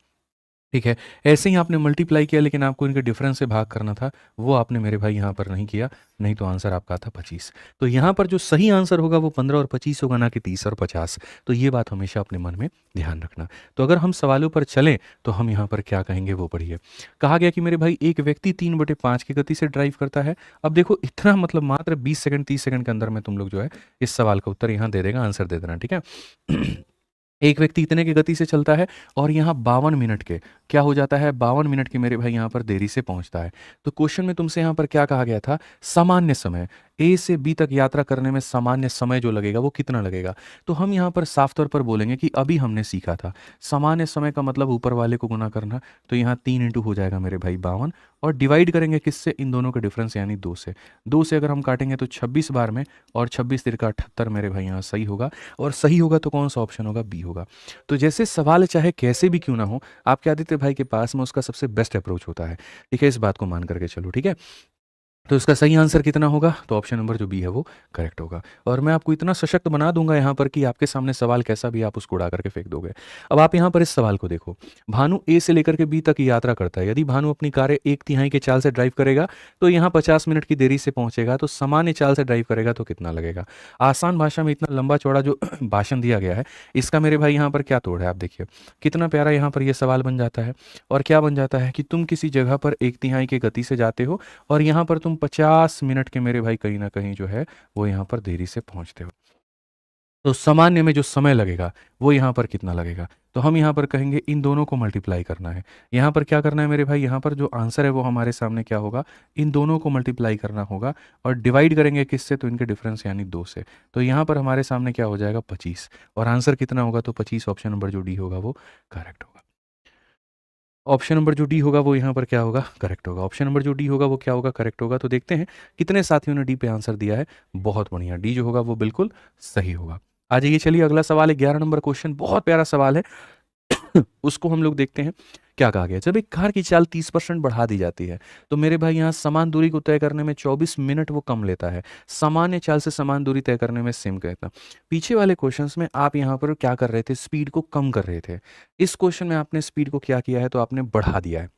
ठीक है। ऐसे ही आपने मल्टीप्लाई किया, लेकिन आपको इनके डिफरेंस से भाग करना था, वो आपने मेरे भाई यहाँ पर नहीं किया, नहीं तो आंसर आपका था 25। तो यहाँ पर जो सही आंसर होगा वो 15 और 25 होगा, ना कि 30 और 50। तो ये बात हमेशा अपने मन में ध्यान रखना। तो अगर हम सवालों पर चलें तो हम यहाँ पर क्या कहेंगे वो पढ़िए। कहा गया कि मेरे भाई एक व्यक्ति 3/5 की गति से ड्राइव करता है। अब देखो इतना मतलब मात्र 20 सेकंड 30 सेकंड के अंदर में तुम लोग जो है इस सवाल का उत्तर यहाँ दे देगा, आंसर दे देना, ठीक है। एक व्यक्ति इतने की गति से चलता है और यहाँ 52 मिनट के क्या हो जाता है, 52 मिनट के मेरे भाई यहाँ पर देरी से पहुँचता है। तो क्वेश्चन में तुमसे यहाँ पर क्या कहा गया था, सामान्य समय। ए से बी तक यात्रा करने में सामान्य समय जो लगेगा वो कितना लगेगा। तो हम यहाँ पर साफ तौर पर बोलेंगे कि अभी हमने सीखा था सामान्य समय का मतलब ऊपर वाले को गुना करना। तो यहाँ 3 इंटू हो जाएगा मेरे भाई 52, और डिवाइड करेंगे किससे, इन दोनों का डिफरेंस यानी 2 से। 2 से अगर हम काटेंगे तो 26 बार में, और 26 तिरका 78 मेरे भाई यहाँ सही होगा। और सही होगा तो कौन सा ऑप्शन होगा, बी होगा। तो जैसे सवाल चाहे कैसे भी क्यों ना हो, आपके आदित्य भाई के पास में उसका सबसे बेस्ट अप्रोच होता है। ठीक है, इस बात को मान करके चलो। ठीक है, तो इसका सही आंसर कितना होगा, तो ऑप्शन नंबर जो बी है वो करेक्ट होगा। और मैं आपको इतना सशक्त बना दूंगा यहाँ पर कि आपके सामने सवाल कैसा भी आप उसको उड़ा करके फेंक दोगे। अब आप यहाँ पर इस सवाल को देखो, भानु ए से लेकर के बी तक की यात्रा करता है। यदि भानु अपनी कारें 1/3 के चाल से ड्राइव करेगा तो यहाँ 50 मिनट की देरी से पहुंचेगा, तो सामान्य चाल से ड्राइव करेगा तो कितना लगेगा। आसान भाषा में इतना लंबा चौड़ा जो भाषण दिया गया है, इसका मेरे भाई यहाँ पर क्या तोड़ है, आप देखिए कितना प्यारा यहाँ पर यह सवाल बन जाता है। और क्या बन जाता है कि तुम किसी जगह पर 1/3 की गति से जाते हो, और यहाँ पर तुम 50 मिनट के मेरे भाई कहीं ना कहीं जो है वो यहाँ पर देरी से पहुंचते हो। तो सामान्य में जो समय लगेगा वो यहाँ पर कितना लगेगा, तो हम यहाँ पर कहेंगे इन दोनों को मल्टीप्लाई करना है। यहाँ पर क्या करना है मेरे भाई, यहाँ पर जो आंसर है वो हमारे सामने क्या होगा, इन दोनों को मल्टीप्लाई करना होगा, और डिवाइड करेंगे किससे, तो इनके डिफरेंस यानी 2 से। तो यहाँ पर हमारे सामने क्या हो जाएगा, 25, और आंसर कितना होगा, तो 25। ऑप्शन नंबर जो डी होगा वो करेक्ट होगा। ऑप्शन नंबर जो डी होगा वो यहाँ पर क्या होगा, करेक्ट होगा। ऑप्शन नंबर जो डी होगा वो क्या होगा, करेक्ट होगा। तो देखते हैं कितने साथियों ने डी पे आंसर दिया है। बहुत बढ़िया, डी जो होगा वो बिल्कुल सही होगा। आ जाइए, चलिए अगला सवाल है 11 नंबर क्वेश्चन, बहुत प्यारा सवाल है। उसको हम लोग देखते हैं। क्या कहा गया, जब एक कार की चाल 30% बढ़ा दी जाती है तो मेरे भाई यहाँ समान दूरी को तय करने में 24 मिनट वो कम लेता है, सामान्य चाल से समान दूरी तय करने में सेम कहता। पीछे वाले क्वेश्चंस में आप यहाँ पर क्या कर रहे थे, स्पीड को कम कर रहे थे। इस क्वेश्चन में आपने स्पीड को क्या किया है, तो आपने बढ़ा दिया है।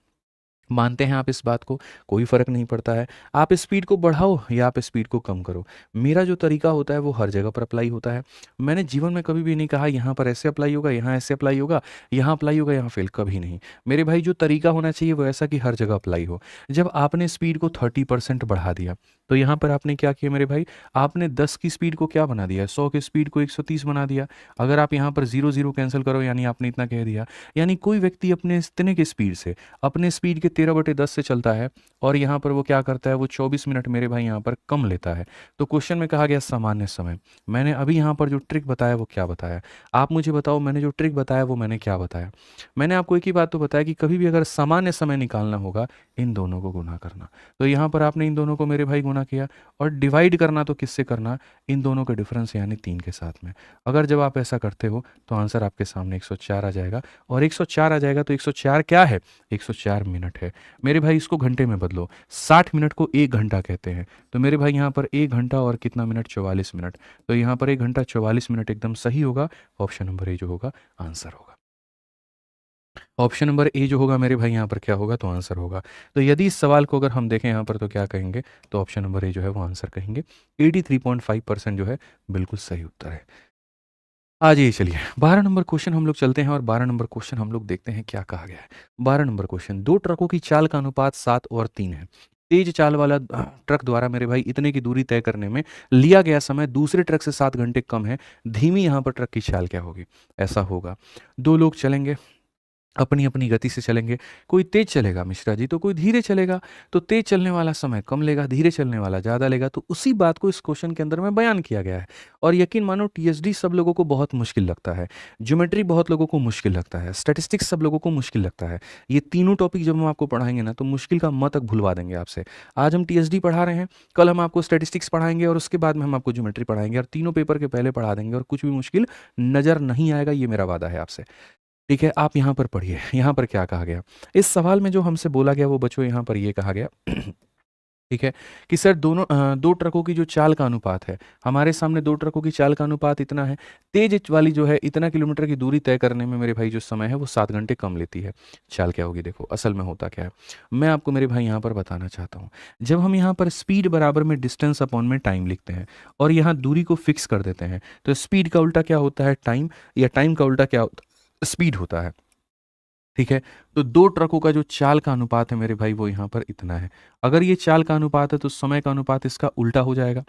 मानते हैं आप इस बात को, कोई फ़र्क नहीं पड़ता है, आप स्पीड को बढ़ाओ या आप स्पीड को कम करो। मेरा जो तरीका होता है वो हर जगह पर अप्लाई होता है। मैंने जीवन में कभी भी नहीं कहा यहाँ पर ऐसे अप्लाई होगा, यहाँ ऐसे अप्लाई होगा, यहाँ अप्लाई होगा, यहाँ फेल, कभी नहीं। मेरे भाई जो तरीका होना चाहिए वो ऐसा कि हर जगह अप्लाई हो। जब आपने स्पीड को 30% बढ़ा दिया तो यहाँ पर आपने क्या किया मेरे भाई, आपने 10 की स्पीड को क्या बना दिया, 100 की स्पीड को 130 बना दिया। अगर आप यहाँ पर 0 0 कैंसिल करो यानी आपने इतना कह दिया। यानी कोई व्यक्ति अपने इतने की स्पीड से, अपने स्पीड के 13/10 से चलता है, और यहाँ पर वो क्या करता है, वो 24 मिनट मेरे भाई यहाँ पर कम लेता है। तो क्वेश्चन में कहा गया सामान्य समय। मैंने अभी यहाँ पर जो ट्रिक बताया वो क्या बताया, आप मुझे बताओ, मैंने जो ट्रिक बताया वो मैंने क्या बताया। मैंने आपको एक ही बात तो बताया कि कभी भी अगर सामान्य समय निकालना होगा, इन दोनों को गुना करना। तो यहाँ पर आपने इन दोनों को मेरे भाई गुना किया, और डिवाइड करना तो किससे करना, इन दोनों का डिफरेंस यानी 3 के साथ में। अगर जब आप ऐसा करते हो तो आंसर आपके सामने 104 आ जाएगा, और 104 आ जाएगा तो 104 क्या है, 104 मिनट है। मेरे भाई इसको घंटे में बदलो, 60 मिनट को 1 घंटा कहते हैं। तो मेरे भाई यहाँ पर 1 घंटा और कितना मिनट, 44 मिनट। तो यहाँ पर 1 घंटा 44 मिनट एकदम सही होगा। ऑप्शन नंबर ए जो होगा आंसर होगा। ऑप्शन नंबर ए जो होगा मेरे भाई यहाँ पर क्या होगा, तो आंसर होगा। तो यदि इस सवाल को अगर हम देखें यहाँ पर तो क्या कहेंगे, तो ऑप्शन नंबर ए जो है वो आंसर कहेंगे। 83.5% जो है बिल्कुल सही उत्तर है। आ जाइए, चलिए 12 नंबर क्वेश्चन हम लोग चलते हैं, और 12 नंबर क्वेश्चन हम लोग देखते हैं क्या कहा गया है। 12 नंबर क्वेश्चन, दो ट्रकों की चाल का अनुपात 7 और 3 है। तेज चाल वाला ट्रक द्वारा मेरे भाई इतने की दूरी तय करने में लिया गया समय दूसरे ट्रक से 7 घंटे कम है। धीमी यहाँ पर ट्रक की चाल क्या होगी। ऐसा होगा, दो लोग चलेंगे, अपनी अपनी गति से चलेंगे। कोई तेज चलेगा मिश्रा जी, तो कोई धीरे चलेगा। तो तेज चलने वाला समय कम लेगा, धीरे चलने वाला ज़्यादा लेगा। तो उसी बात को इस क्वेश्चन के अंदर में बयान किया गया है। और यकीन मानो टीएसडी सब लोगों को बहुत मुश्किल लगता है, ज्योमेट्री बहुत लोगों को मुश्किल लगता है, स्टैटिस्टिक्स सब लोगों को मुश्किल लगता है। ये तीनों टॉपिक जब हम आपको पढ़ाएंगे ना तो मुश्किल का म तक भुलवा देंगे आपसे। आज हम टीएसडी पढ़ा रहे हैं, कल हम आपको स्टैटिस्टिक्स पढ़ाएंगे, और उसके बाद में हम आपको ज्योमेट्री पढ़ाएंगे, और तीनों पेपर के पहले पढ़ा देंगे, और कुछ भी मुश्किल नज़र नहीं आएगा, ये मेरा वादा है आपसे। ठीक है, आप यहाँ पर पढ़िए, यहाँ पर क्या कहा गया। इस सवाल में जो हमसे बोला गया वो बच्चों यहाँ पर ये कहा गया ठीक है, कि सर दो ट्रकों की जो चाल का अनुपात है, हमारे सामने दो ट्रकों की चाल का अनुपात इतना है। तेज वाली जो है इतना किलोमीटर की दूरी तय करने में मेरे भाई जो समय है वो 7 घंटे कम लेती है। चाल क्या होगी, देखो असल में होता क्या है, मैं आपको मेरे भाई यहाँ पर बताना चाहता हूँ। जब हम यहाँ पर स्पीड बराबर में डिस्टेंस अपॉन में टाइम लिखते हैं, और यहाँ दूरी को फिक्स कर देते हैं, तो स्पीड का उल्टा क्या होता है, टाइम, या टाइम का उल्टा क्या होता है, स्पीड होता है। ठीक है, तो दो ट्रकों का जो चाल का अनुपात है मेरे भाई वो यहाँ पर इतना है। अगर ये चाल का अनुपात है तो समय का अनुपात इसका उल्टा हो जाएगा।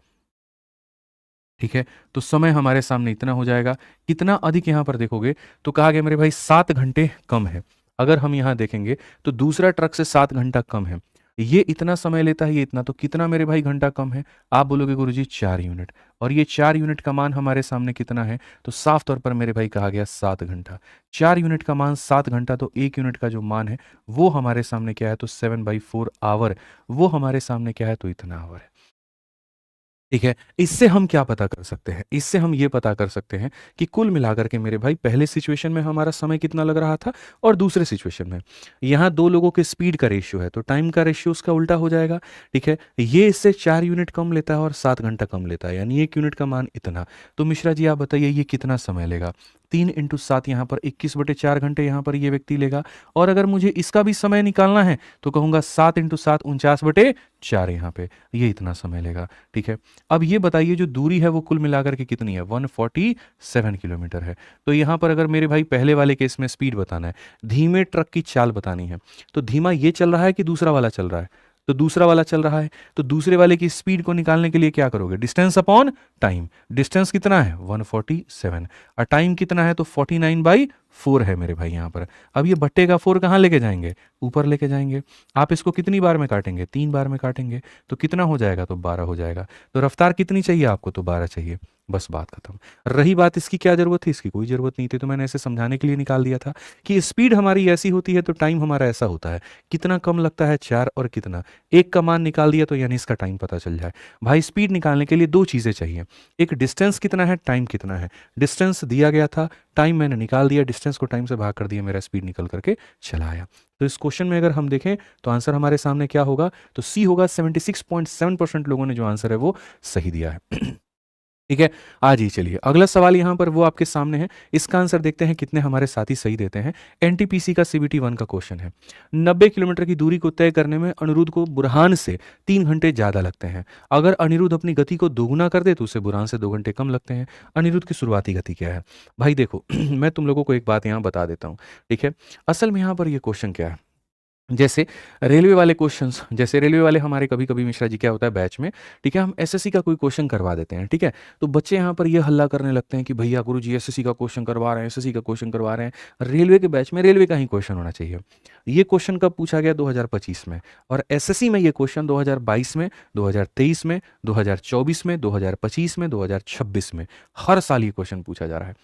ठीक है, तो समय हमारे सामने इतना हो जाएगा। कितना अधिक यहाँ पर देखोगे तो कहा गया मेरे भाई 7 घंटे कम है। अगर हम यहाँ देखेंगे तो दूसरा ट्रक से 7 घंटा कम है। ये इतना समय लेता है, ये इतना, तो कितना मेरे भाई घंटा कम है? आप बोलोगे गुरुजी 4 यूनिट, और ये 4 यूनिट का मान हमारे सामने कितना है? तो साफ तौर पर मेरे भाई कहा गया 7 घंटा। 4 यूनिट का मान 7 घंटा, तो 1 यूनिट का जो मान है वो हमारे सामने क्या है? तो 7/4 आवर, वो हमारे सामने क्या है? तो इतना आवर है। ठीक है, इससे हम क्या पता कर सकते हैं? इससे हम ये पता कर सकते हैं कि कुल मिलाकर के मेरे भाई पहले सिचुएशन में हमारा समय कितना लग रहा था और दूसरे सिचुएशन में, यहाँ दो लोगों के स्पीड का रेशियो है तो टाइम का रेशियो उसका उल्टा हो जाएगा। ठीक है, ये इससे 4 यूनिट कम लेता है और 7 घंटा कम लेता है, यानी 1 यूनिट का मान इतना। तो मिश्रा जी आप बताइए ये कितना समय लेगा? 3 × 7 यहाँ पर 21/4 घंटे यहाँ पर ये व्यक्ति लेगा। और अगर मुझे इसका भी समय निकालना है तो कहूँगा 7 × 7 49/4 यहाँ पे, ये इतना समय लेगा। ठीक है, अब ये बताइए जो दूरी है वो कुल मिलाकर के कितनी है? 147 किलोमीटर है। तो यहाँ पर अगर मेरे भाई पहले वाले केस में स्पीड बताना है, धीमे ट्रक की चाल बतानी है, तो धीमा ये चल रहा है कि दूसरा वाला चल रहा है? तो दूसरा वाला चल रहा है, तो दूसरे वाले की स्पीड को निकालने के लिए क्या करोगे? Distance upon time. डिस्टेंस कितना है? 147, और टाइम कितना है? तो 49/4 है मेरे भाई यहाँ पर। अब ये बट्टे का 4 कहाँ लेके जाएंगे? ऊपर लेके जाएंगे। आप इसको कितनी बार में काटेंगे? 3 बार में काटेंगे, तो कितना हो जाएगा? तो 12 हो जाएगा। तो रफ्तार कितनी चाहिए आपको? तो 12 चाहिए। बस बात खत्म। रही बात इसकी क्या जरूरत थी? इसकी कोई जरूरत नहीं थी, तो मैंने ऐसे समझाने के लिए निकाल दिया था कि स्पीड हमारी ऐसी होती है तो टाइम हमारा ऐसा होता है। कितना कम लगता है? 4, और कितना? 1 का मान निकाल दिया तो यानी इसका टाइम पता चल जाए। भाई स्पीड निकालने के लिए दो चीज़ें चाहिए, एक डिस्टेंस कितना है, टाइम कितना है। डिस्टेंस दिया गया था, टाइम मैंने निकाल दिया, डिस्टेंस को टाइम से भाग कर दिया, मेरा स्पीड निकल करके चला आया। तो इस क्वेश्चन में अगर हम देखें तो आंसर हमारे सामने क्या होगा? तो सी होगा। 76.7% लोगों ने जो आंसर है वो सही दिया है। ठीक है, आज ही चलिए अगला सवाल यहाँ पर वो आपके सामने है, इसका आंसर देखते हैं कितने हमारे साथी सही देते हैं। एनटीपीसी का सीबीटी 1 का क्वेश्चन है। 90 किलोमीटर की दूरी को तय करने में अनिरुद्ध को बुरहान से 3 घंटे ज़्यादा लगते हैं। अगर अनिरुद्ध अपनी गति को दोगुना कर दे तो उसे बुरहान से 2 घंटे कम लगते हैं। अनिरुद्ध की शुरुआती गति क्या है? भाई देखो मैं तुम लोगों को एक बात यहाँ बता देता हूँ। ठीक है, असल में यहाँ पर ये क्वेश्चन क्या है, जैसे रेलवे वाले क्वेश्चंस, जैसे रेलवे वाले हमारे कभी कभी मिश्रा जी क्या होता है बैच में, ठीक है, हम एसएससी का कोई क्वेश्चन करवा देते हैं। ठीक है, तो बच्चे यहाँ पर ये हल्ला करने लगते हैं कि भैया गुरु जी एसएससी का क्वेश्चन करवा रहे हैं, एसएससी का क्वेश्चन करवा रहे हैं। रेलवे के बैच में रेलवे का ही क्वेश्चन होना चाहिए। ये क्वेश्चन कब पूछा गया? 2025 में। और एसएससी में ये क्वेश्चन 2022 में, 2023 में, 2024 में, 2025 में, 2026 में, हर साल ये क्वेश्चन पूछा जा रहा है।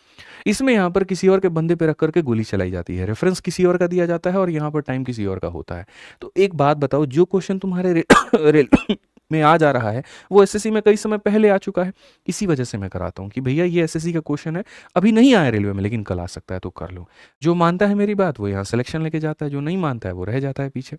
इसमें यहाँ पर किसी और के बंदे पे रख करके गोली चलाई जाती है, रेफरेंस किसी और का दिया जाता है और यहाँ पर टाइम किसी और का होता है। तो एक बात बताओ, जो क्वेश्चन तुम्हारे रेल में आ जा रहा है वो एसएससी में कई समय पहले आ चुका है। इसी वजह से मैं कराता हूँ कि भैया ये एसएससी का क्वेश्चन है, अभी नहीं आया रेलवे में लेकिन कल आ सकता है, तो कर लो। जो मानता है मेरी बात वो यहाँ सिलेक्शन लेके जाता है, जो नहीं मानता है वो रह जाता है पीछे।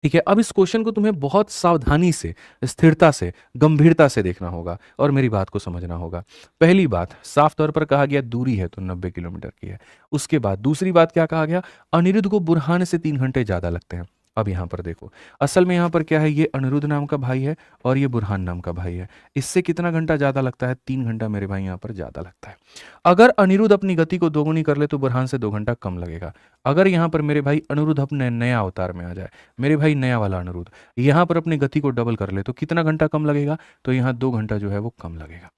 ठीक है, अब इस क्वेश्चन को तुम्हें बहुत सावधानी से, स्थिरता से, गंभीरता से देखना होगा और मेरी बात को समझना होगा। पहली बात, साफ तौर पर कहा गया दूरी है तो 90 किलोमीटर की है। उसके बाद दूसरी बात क्या कहा गया? अनिरुद्ध को बुरहान से 3 घंटे ज़्यादा लगते हैं। अब यहाँ पर देखो, असल में यहाँ पर क्या है, ये अनिरुद्ध नाम का भाई है और ये बुरहान नाम का भाई है। इससे कितना घंटा ज़्यादा लगता है? 3 घंटा मेरे भाई यहाँ पर ज़्यादा लगता है। अगर अनिरुद्ध अपनी गति को दोगुनी कर ले तो बुरहान से 2 घंटा कम लगेगा। अगर यहाँ पर मेरे भाई अनिरुद्ध अपने नए अवतार में आ जाए, मेरे भाई नया वाला अनिरुद्ध यहाँ पर अपनी गति को डबल कर ले तो कितना घंटा कम लगेगा? तो यहाँ 2 घंटा जो है वो कम लगेगा।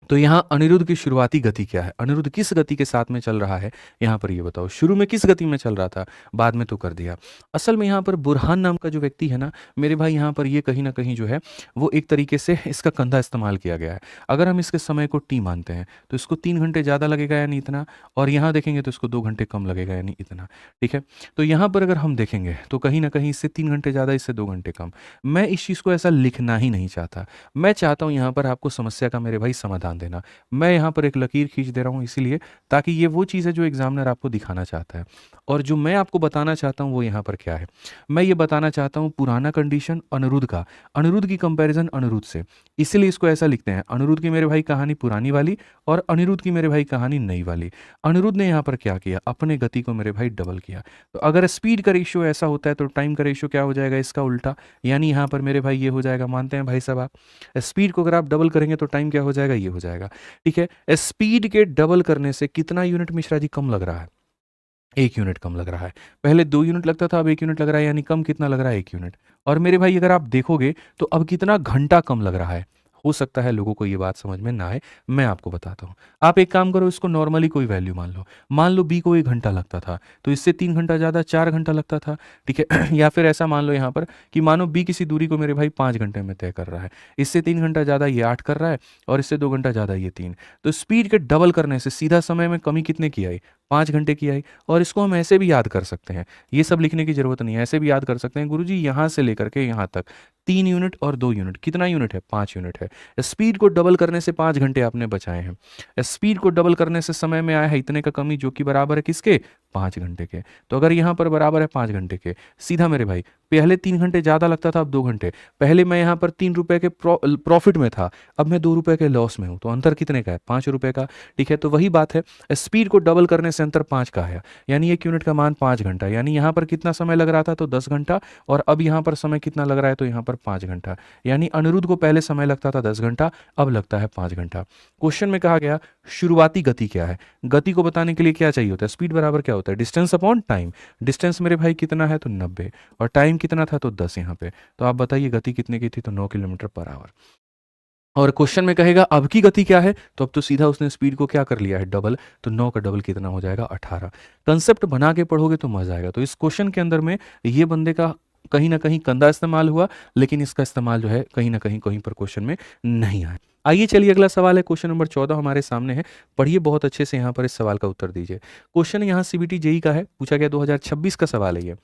तो यहाँ अनिरुद्ध की शुरुआती गति क्या है? अनिरुद्ध किस गति के साथ में चल रहा है? यहाँ पर ये बताओ, शुरू में किस गति में चल रहा था, बाद में तो कर दिया। असल में यहाँ पर बुरहान नाम का जो व्यक्ति है ना मेरे भाई, यहाँ पर ये कहीं ना कहीं जो है वो एक तरीके से इसका कंधा इस्तेमाल किया गया है। अगर हम इसके समय को टी मानते हैं तो इसको 3 घंटे ज़्यादा लगेगा यानी इतना, और यहाँ देखेंगे तो इसको 2 घंटे कम लगेगा यानी इतना। ठीक है, तो यहाँ पर अगर हम देखेंगे तो कहीं ना कहीं इससे 3 घंटे ज़्यादा, इससे 2 घंटे कम। मैं इस चीज़ को ऐसा लिखना ही नहीं चाहता, मैं चाहता हूँ यहाँ पर आपको समस्या का मेरे भाई समाधान देना। मैं यहाँ पर एक लकीर खींच दे रहा हूँ इसीलिए ताकि ये वो चीज़ है जो एग्जामिनर आपको दिखाना चाहता है। और जो मैं आपको बताना चाहता हूँ वो यहाँ पर क्या है, मैं ये बताना चाहता हूँ पुराना कंडीशन अनिरुद्ध का, अनिरुद्ध की कंपैरिजन अनिरुद्ध से, इसीलिए इसको ऐसा लिखते हैं। अनिरुद्ध की मेरे भाई कहानी पुरानी वाली और अनिरुद्ध की मेरे भाई कहानी नई वाली। अनिरुद्ध ने यहाँ पर क्या किया, अपने गति को मेरे भाई डबल किया। तो अगर स्पीड का रेशियो ऐसा होता है तो टाइम का रेशियो क्या हो जाएगा? इसका उल्टा, यानी यहाँ पर मेरे भाई ये हो जाएगा। मानते हैं भाई साहब आप? स्पीड को अगर आप डबल करेंगे तो टाइम क्या हो जाएगा? ये हो जाएगा। ठीक है, स्पीड के डबल करने से कितना यूनिट मिश्रा जी कम लग रहा है? 1 यूनिट कम लग रहा है। पहले 2 यूनिट लगता था, अब 1 यूनिट लग रहा है, यानी कम कितना लग रहा है? 1 यूनिट। और मेरे भाई अगर आप देखोगे तो अब कितना घंटा कम लग रहा है? हो सकता है लोगों को ये बात समझ में ना आए, मैं आपको बताता हूँ। आप एक काम करो, इसको नॉर्मली कोई वैल्यू मान लो बी को 1 घंटा लगता था, तो इससे 3 घंटा ज़्यादा 4 घंटा लगता था, ठीक है। या फिर ऐसा मान लो यहाँ पर कि मानो बी किसी दूरी को मेरे भाई 5 घंटे में तय कर रहा है, इससे 3 घंटा ज़्यादा ये 8 कर रहा है और इससे 2 घंटा ज़्यादा ये 3। तो स्पीड के डबल करने से सीधा समय में कमी कितने की आई, 5 घंटे की आई। और इसको हम ऐसे भी याद कर सकते हैं, ये सब लिखने की ज़रूरत नहीं है, ऐसे भी याद कर सकते हैं गुरुजी यहाँ से लेकर के यहाँ तक 3 यूनिट और 2 यूनिट, कितना यूनिट है, 5 यूनिट है। स्पीड को डबल करने से 5 घंटे आपने बचाए हैं। स्पीड को डबल करने से समय में आया है इतने का कमी, जो कि बराबर है किसके, 5 घंटे के। तो अगर यहाँ पर बराबर है 5 घंटे के, सीधा मेरे भाई पहले 3 घंटे ज़्यादा लगता था, अब 2 घंटे। पहले मैं यहाँ पर 3 रुपए के प्रॉफिट में था, अब मैं 2 रुपए के लॉस में हूँ, तो अंतर कितने का है, 5 रुपए का, ठीक है। तो वही बात है, स्पीड को डबल करने से अंतर 5 का है, यानी 1 यूनिट का मान 5 घंटा। यानी यहाँ पर कितना समय लग रहा था, तो 10 घंटा, और अब यहाँ पर समय कितना लग रहा है, तो यहाँ पर 5 घंटा। यानी अनिरुद्ध को पहले समय लगता था 10 घंटा, अब लगता है 5 घंटा। क्वेश्चन में कहा गया शुरुआती गति क्या है। गति को बताने के लिए क्या चाहिए होता है, स्पीड बराबर क्या होता है, डिस्टेंस अपॉन टाइम। डिस्टेंस मेरे भाई कितना है, तो 90, और टाइम कितना था, तो 10 यहाँ पे। तो आप बताइए गति कितने की थी, तो 9 किलोमीटर पर आवर। और क्वेश्चन में कहेगा अब की गति क्या है, तो अब तो सीधा उसने स्पीड को क्या कर लिया है, डबल। तो 9 का डबल कितना हो जाएगा, 18। कंसेप्ट बना के पढ़ोगे तो मजा आएगा। तो इस क्वेश्चन के अंदर में ये बंदे का कहीं ना कहीं कंधा इस्तेमाल हुआ, लेकिन इसका इस्तेमाल जो है कहीं ना कहीं पर क्वेश्चन में नहीं आया। आइए चलिए अगला सवाल है, क्वेश्चन नंबर 14 हमारे सामने है। पढ़िए बहुत अच्छे से, यहाँ पर इस सवाल का उत्तर दीजिए। क्वेश्चन यहाँ सीबीटी जेई का है, पूछा गया 2026 का सवाल है ये।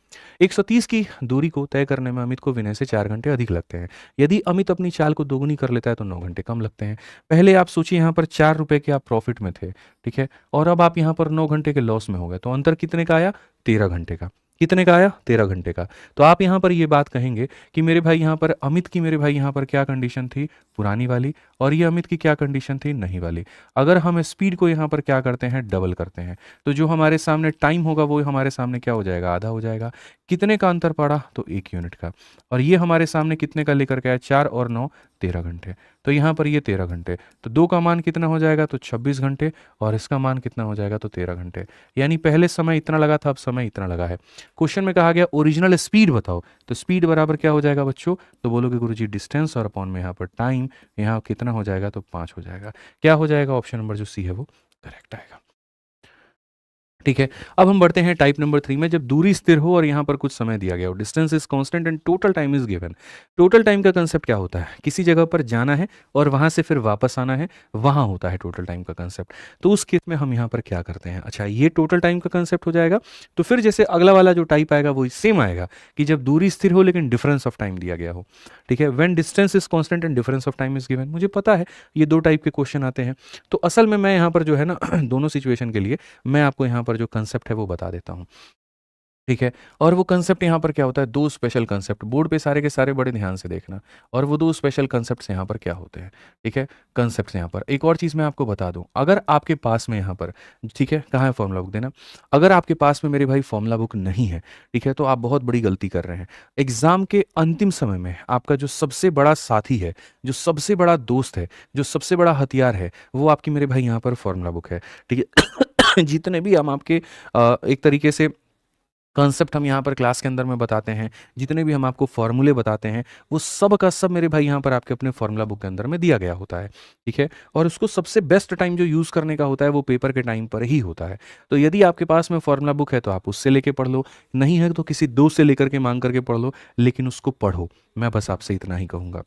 130 की दूरी को तय करने में अमित को विनय से 4 घंटे अधिक लगते हैं। यदि अमित अपनी चाल को दोगुनी कर लेता है तो 9 घंटे कम लगते हैं। पहले आप सोचिए, यहाँ पर 4 रुपए के आप प्रॉफिट में थे, ठीक है, और अब आप यहाँ पर 9 घंटे के लॉस में हो गए, तो अंतर कितने का आया, 13 घंटे का। कितने का आया, 13 घंटे का। तो आप यहाँ पर ये बात कहेंगे कि मेरे भाई यहाँ पर अमित की मेरे भाई यहाँ पर क्या कंडीशन थी, पुरानी वाली, और ये अमित की क्या कंडीशन थी, नई वाली। अगर हम स्पीड को यहाँ पर क्या करते हैं, डबल करते हैं, तो जो हमारे सामने टाइम होगा वो हमारे सामने क्या हो जाएगा, आधा हो जाएगा। कितने का अंतर पड़ा, तो 1 यूनिट का। और ये हमारे सामने कितने का लेकर के आया, 4 और 9 13 घंटे। तो यहाँ पर ये 13 घंटे, तो 2 का मान कितना हो जाएगा, तो 26 घंटे, और इसका मान कितना हो जाएगा, तो 13 घंटे। यानी पहले समय इतना लगा था, अब समय इतना लगा है। क्वेश्चन में कहा गया ओरिजिनल स्पीड बताओ, तो स्पीड बराबर क्या हो जाएगा बच्चों, तो बोलोगे गुरुजी डिस्टेंस और अपॉन में यहाँ पर टाइम, यहाँ कितना हो जाएगा, तो 5 हो जाएगा। क्या हो जाएगा, ऑप्शन नंबर जो सी है वो करेक्ट आएगा, ठीक है। अब हम बढ़ते हैं टाइप नंबर 3 में। जब दूरी स्थिर हो और यहाँ पर कुछ समय दिया गया हो, distance is constant and total time is given. Total time का कंसेप्ट क्या होता है, किसी जगह पर जाना है और वहाँ से फिर वापस आना है, वहाँ होता है टोटल टाइम का कंसेप्ट। तो उस केस में हम यहाँ पर क्या करते हैं, अच्छा ये टोटल टाइम का कंसेप्ट हो जाएगा। तो फिर जैसे अगला वाला जो टाइप आएगा वो सेम आएगा कि जब दूरी स्थिर हो लेकिन डिफरेंस ऑफ टाइम दिया गया हो, ठीक है। When distance is constant and difference of time is given. मुझे पता है ये 2 टाइप के क्वेश्चन आते हैं, तो असल में मैं यहाँ पर जो है ना दोनों सिचुएशन के लिए मैं आपको यहाँ पर जो कंसेप्ट है वो बता देता हूँ, ठीक है। और वो कंसेप्ट यहाँ पर क्या होता है, 2 स्पेशल कंसेप्ट, बोर्ड पे सारे के सारे बड़े ध्यान से देखना। और वो 2 स्पेशल कंसेप्ट्स यहाँ पर क्या होते हैं, ठीक है। कंसेप्ट्स यहाँ पर एक और चीज़ मैं आपको बता दूं, अगर आपके पास में यहाँ पर, ठीक है, कहाँ है फॉर्मूला बुक देना, अगर आपके पास में मेरे भाई फॉर्मूला बुक नहीं है, ठीक है, तो आप बहुत बड़ी गलती कर रहे हैं। एग्जाम के अंतिम समय में आपका जो सबसे बड़ा साथी है, जो सबसे बड़ा दोस्त है, जो सबसे बड़ा हथियार है, वो आपकी मेरे भाई यहाँ पर फॉर्मूला बुक है, ठीक है। जितने भी हम आपके एक तरीके से कॉन्सेप्ट हम यहाँ पर क्लास के अंदर में बताते हैं, जितने भी हम आपको फॉर्मूले बताते हैं, वो सब का सब मेरे भाई यहाँ पर आपके अपने फॉर्मूला बुक के अंदर में दिया गया होता है, ठीक है। और उसको सबसे बेस्ट टाइम जो यूज़ करने का होता है वो पेपर के टाइम पर ही होता है। तो यदि आपके पास में फॉर्मूला बुक है तो आप उससे लेके पढ़ लो, नहीं है तो किसी दोस्त से लेकर के मांग करके पढ़ लो, लेकिन उसको पढ़ो। मैं बस आपसे इतना ही कहूँगा,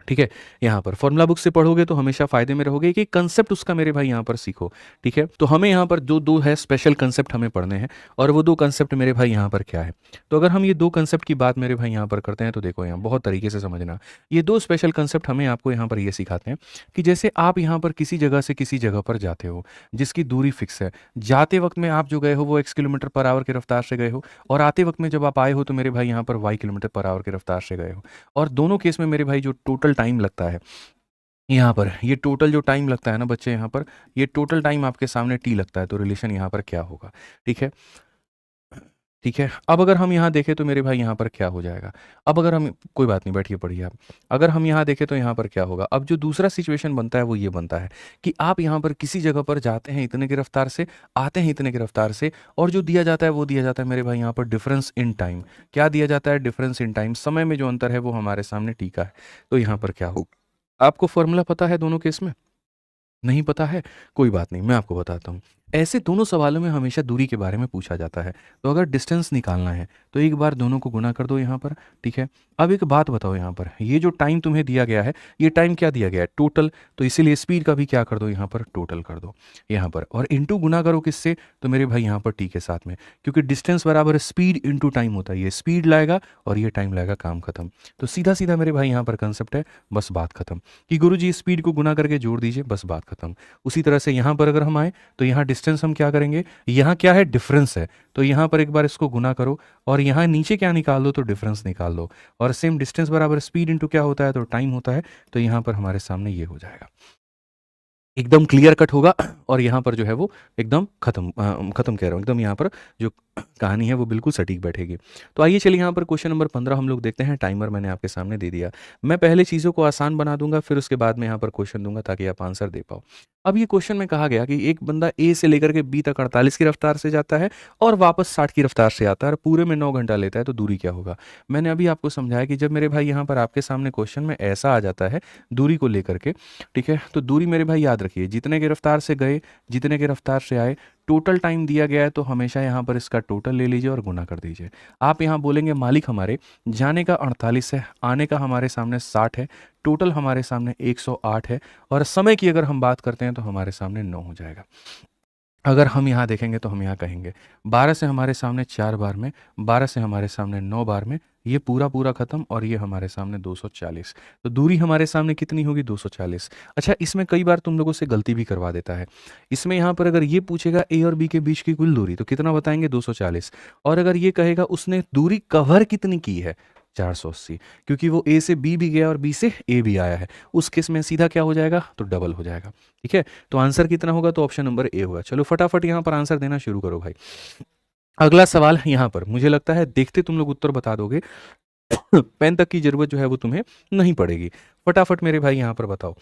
ठीक है। यहाँ पर फॉर्मूला बुक से पढ़ोगे तो हमेशा फायदे में रहोगे कि कंसेप्ट उसका मेरे भाई यहाँ पर सीखो, ठीक है। तो हमें यहाँ पर जो 2 है स्पेशल कंसेप्ट हमें पढ़ने हैं, और वो 2 कंसेप्ट मेरे भाई यहाँ पर क्या है। तो अगर हम ये 2 कंसेप्ट की बात मेरे भाई यहाँ पर करते हैं तो देखो यहाँ बहुत तरीके से समझना। ये 2 स्पेशल कंसेप्ट हमें आपको यहाँ पर ये सिखाते हैं कि जैसे आप यहाँ पर किसी जगह से किसी जगह पर जाते हो, जिसकी दूरी फिक्स है, जाते वक्त में आप जो गए हो वो x किलोमीटर पर आवर की रफ्तार से गए हो, और आते वक्त में जब आप आए हो तो मेरे भाई यहाँ पर y किलोमीटर पर आवर की रफ्तार से गए हो। और दोनों केस में मेरे भाई जो टोटल टाइम लगता है यहाँ पर, ये टोटल जो टाइम लगता है ना बच्चे, यहाँ पर ये टोटल टाइम आपके सामने t लगता है, तो रिलेशन यहाँ पर क्या होगा, ठीक है, ठीक है। अब अगर हम यहाँ देखें तो मेरे भाई यहाँ पर क्या हो जाएगा, अब अगर हम, कोई बात नहीं बैठिए पढ़िए आप, अगर हम यहाँ देखें तो यहाँ पर क्या होगा। अब जो दूसरा सिचुएशन बनता है वो ये बनता है कि आप यहाँ पर किसी जगह पर जाते हैं इतने की रफ्तार से, आते हैं इतने की रफ्तार से, और जो दिया जाता है वो दिया जाता है मेरे भाई यहाँ पर डिफरेंस इन टाइम। क्या दिया जाता है, डिफरेंस इन टाइम, समय में जो अंतर है वो हमारे सामने टी का है। तो यहाँ पर क्या होगा, आपको फॉर्मूला पता है दोनों केस में? नहीं पता है? कोई बात नहीं, मैं आपको बताता हूँ। ऐसे दोनों सवालों में हमेशा दूरी के बारे में पूछा जाता है। तो अगर डिस्टेंस निकालना है, तो एक बार दोनों को गुणा कर दो यहाँ पर, ठीक है? अब एक बात बताओ यहाँ पर, ये जो टाइम तुम्हें दिया गया है, ये टाइम क्या दिया गया है? टोटल। तो इसीलिए स्पीड का भी क्या कर दो यहाँ पर? टोटल कर दो यहाँ पर। और इंटू गुणा करो किससे? तो मेरे भाई यहाँ पर टी के साथ में, क्योंकि डिस्टेंस बराबर स्पीड इंटू टाइम होता है। ये स्पीड लाएगा और ये टाइम लाएगा, काम खत्म। तो सीधा-सीधा मेरे भाई यहाँ पर कांसेप्ट है, बस बात खत्म। कि गुरुजी स्पीड को गुणा करके जोड़ दीजिए, बस बात खत्म। उसी तरह से यहाँ पर अगर हम आए तो यहाँ डिस्टेंस हम क्या करेंगे, यहाँ क्या है? डिफरेंस है। तो यहाँ पर एक बार इसको गुना करो और यहाँ नीचे क्या निकाल दो? तो डिफरेंस निकाल दो। और सेम डिस्टेंस बराबर स्पीड इंटू क्या होता है? तो टाइम होता है। तो यहाँ पर हमारे सामने ये हो जाएगा, एकदम क्लियर कट होगा। और यहाँ पर जो है वो एकदम खत्म कह रहा हूँ, एकदम यहाँ पर जो कहानी है वो बिल्कुल सटीक बैठेगी। तो आइए चलिए यहाँ पर क्वेश्चन नंबर 15 हम लोग देखते हैं। टाइमर मैंने आपके सामने दे दिया। मैं पहले चीज़ों को आसान बना दूंगा, फिर उसके बाद में यहाँ पर क्वेश्चन दूंगा ताकि आप आंसर दे पाओ। अब ये क्वेश्चन में कहा गया कि एक बंदा ए से लेकर के बी तक 48 की रफ्तार से जाता है और वापस 60 की रफ्तार से आता है और पूरे में 9 घंटा लेता है, तो दूरी क्या होगा? मैंने अभी आपको समझाया कि जब मेरे भाई यहाँ पर आपके सामने क्वेश्चन में ऐसा आ जाता है दूरी को लेकर के, ठीक है, तो दूरी मेरे भाई याद रखिए, जितने की रफ्तार से गए, जितने की रफ्तार से आए, टोटल टाइम दिया गया है तो हमेशा यहाँ पर इसका टोटल ले लीजिए और गुना कर दीजिए। आप यहाँ बोलेंगे मालिक हमारे जाने का 48 है, आने का हमारे सामने 60 है, टोटल हमारे सामने 108 है, और समय की अगर हम बात करते हैं तो हमारे सामने 9 हो जाएगा। अगर हम यहाँ देखेंगे तो हम यहाँ कहेंगे 12 से हमारे सामने 4 बार में, 12 से हमारे सामने 9 बार में, ये पूरा पूरा खत्म, और ये हमारे सामने 240। तो दूरी हमारे सामने कितनी होगी? 240। अच्छा, इसमें कई बार तुम लोगों से गलती भी करवा देता है। इसमें यहाँ पर अगर ये पूछेगा ए और बी के बीच की कुल दूरी, तो कितना बताएंगे? 240। और अगर ये कहेगा उसने दूरी कवर कितनी की है, 480, क्योंकि वो ए से बी भी गया और बी से ए भी आया है, उस केस में सीधा क्या हो जाएगा? तो डबल हो जाएगा। ठीक है, तो आंसर कितना होगा? तो ऑप्शन नंबर ए होगा। चलो फटाफट यहाँ पर आंसर देना शुरू करो भाई। अगला सवाल यहाँ पर मुझे लगता है देखते तुम लोग उत्तर बता दोगे। पेन तक की जरूरत जो है वो तुम्हें नहीं पड़ेगी। फटाफट मेरे भाई यहाँ पर बताओ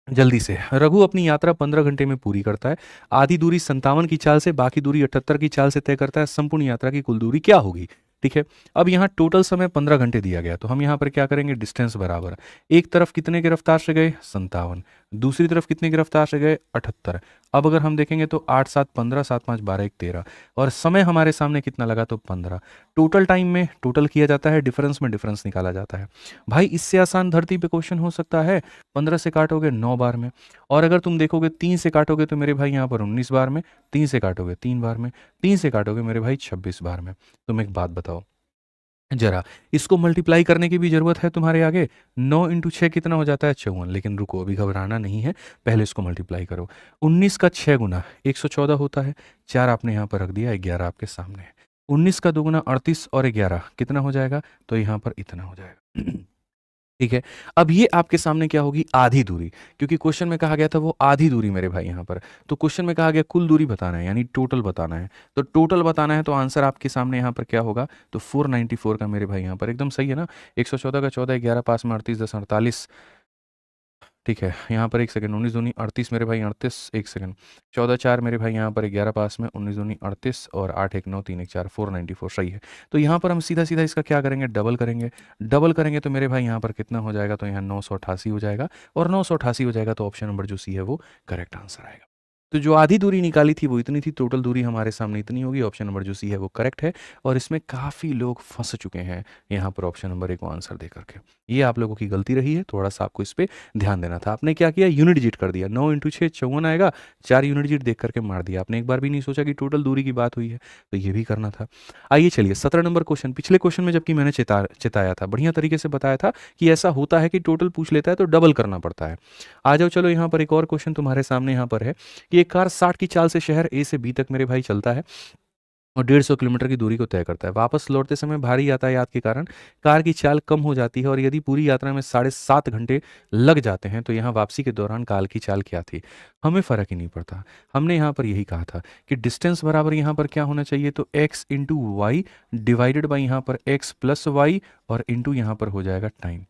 जल्दी से। रघु अपनी यात्रा 15 घंटे में पूरी करता है। आधी दूरी 57 की चाल से, बाकी दूरी 78 की चाल से तय करता है। संपूर्ण यात्रा की कुल दूरी क्या होगी? ठीक है, अब यहाँ टोटल समय 15 घंटे दिया गया, तो हम यहाँ पर क्या करेंगे? डिस्टेंस बराबर, एक तरफ कितने की रफ्तार से गए? 57, दूसरी तरफ कितने की रफ्तार से गए? 78। अब अगर हम देखेंगे तो 8 7 15, 7 5 12, 1 13, और समय हमारे सामने कितना लगा? तो 15। टोटल टाइम में टोटल किया जाता है, डिफरेंस में डिफरेंस निकाला जाता है। भाई इससे आसान धरती पे क्वेश्चन हो सकता है? 15 से काटोगे 9 बार में, और अगर तुम देखोगे 3 से काटोगे तो मेरे भाई यहाँ पर 19 बार में, 3 से काटोगे 3 बार में, 3 से काटोगे मेरे भाई 26 बार में। तुम एक बात बताओ जरा, इसको मल्टीप्लाई करने की भी जरूरत है तुम्हारे आगे। 9 इंटू 6 कितना हो जाता है? 54। लेकिन रुको, अभी घबराना नहीं है, पहले इसको मल्टीप्लाई करो। 19 का 6 गुना 114 होता है, 4 आपने यहाँ पर रख दिया, 11 आपके सामने है। 19 का 2 गुना 38 और 11 कितना हो जाएगा? तो यहाँ पर इतना हो जाएगा। ठीक है, अब ये आपके सामने क्या होगी? आधी दूरी, क्योंकि क्वेश्चन में कहा गया था वो आधी दूरी मेरे भाई यहाँ पर। तो क्वेश्चन में कहा गया कुल दूरी बताना है, यानी टोटल बताना है। तो टोटल बताना है तो आंसर आपके सामने यहाँ पर क्या होगा? तो 494 का मेरे भाई यहाँ पर एकदम सही है ना। 114 का 14, 11 पास में 38, 10 48। ठीक है, यहाँ पर एक सेकंड, 19 दूनी 38 मेरे भाई 38, एक सेकंड, 14 4 मेरे भाई यहाँ पर 11 पास में, 19 दूनी 38 और 8 1 9 3 1 4, 494 सही है। तो यहाँ पर हम सीधा सीधा इसका क्या करेंगे? डबल करेंगे। डबल करेंगे तो मेरे भाई यहाँ पर कितना हो जाएगा? तो यहाँ 988 हो जाएगा, और 988 हो जाएगा तो ऑप्शन नंबर जो सी है वो करेक्ट आंसर आएगा। तो जो आधी दूरी निकाली थी वो इतनी थी, टोटल दूरी हमारे सामने इतनी होगी। ऑप्शन नंबर जो सी है वो करेक्ट है, और इसमें काफ़ी लोग फंस चुके हैं यहाँ पर ऑप्शन नंबर ए को आंसर दे करके। ये आप लोगों की गलती रही है, थोड़ा सा आपको इस पर ध्यान देना था। आपने क्या किया? यूनिट डिजिट कर दिया। 9 इंटू 6 54 आएगा, 4 यूनिट डिजिट देख करके मार दिया। आपने एक बार भी नहीं सोचा कि टोटल दूरी की बात हुई है, तो ये भी करना था। आइए चलिए 17 नंबर क्वेश्चन। पिछले क्वेश्चन में जबकि मैंने चिताया था, बढ़िया तरीके से बताया था कि ऐसा होता है कि टोटल पूछ लेता है तो डबल करना पड़ता है। आ जाओ, चलो यहाँ पर एक और क्वेश्चन तुम्हारे सामने यहाँ पर है कि एक कार 60 की चाल से शहर ए से बी तक मेरे भाई चलता है और 150 किलोमीटर की दूरी को तय करता है। वापस लौटते समय भारी यातायात के कारण कार की चाल कम हो जाती है, और यदि पूरी यात्रा में 7.5 घंटे लग जाते हैं तो यहाँ वापसी के दौरान कार की चाल क्या थी? हमें फ़र्क ही नहीं पड़ता। हमने यहाँ पर यही कहा था कि डिस्टेंस बराबर यहाँ पर क्या होना चाहिए? तो x into y divided by यहाँ पर x प्लस वाई, और इंटू यहाँ पर हो जाएगा टाइम।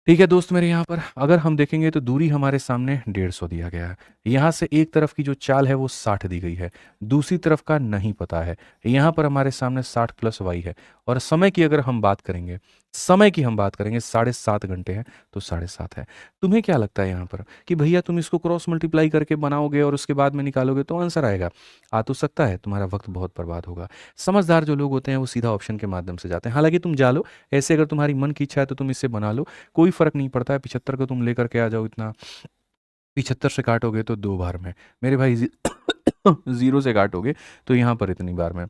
ठीक है दोस्त मेरे, यहाँ पर अगर हम देखेंगे तो दूरी हमारे सामने 150 दिया गया है। यहाँ से एक तरफ की जो चाल है वो 60 दी गई है, दूसरी तरफ का नहीं पता है। यहाँ पर हमारे सामने 60 प्लस वाई है, और समय की अगर हम बात करेंगे, समय की हम बात करेंगे, 7.5 घंटे हैं तो 7.5 है। तुम्हें क्या लगता है यहाँ पर कि भैया तुम इसको क्रॉस मल्टीप्लाई करके बनाओगे और उसके बाद में निकालोगे तो आंसर आएगा? आ तो सकता है, तुम्हारा वक्त बहुत बर्बाद होगा। समझदार जो लोग होते हैं वो सीधा ऑप्शन के माध्यम से जाते हैं। हालांकि तुम जा लो ऐसे, अगर तुम्हारी मन की इच्छा है तो तुम इससे बना लो, कोई फर्क नहीं पड़ता है। 75 को तुम लेकर के आ जाओ, इतना 75 से काटोगे तो 2 बार में मेरे भाई, 0 से काटोगे तो यहाँ पर इतनी बार में,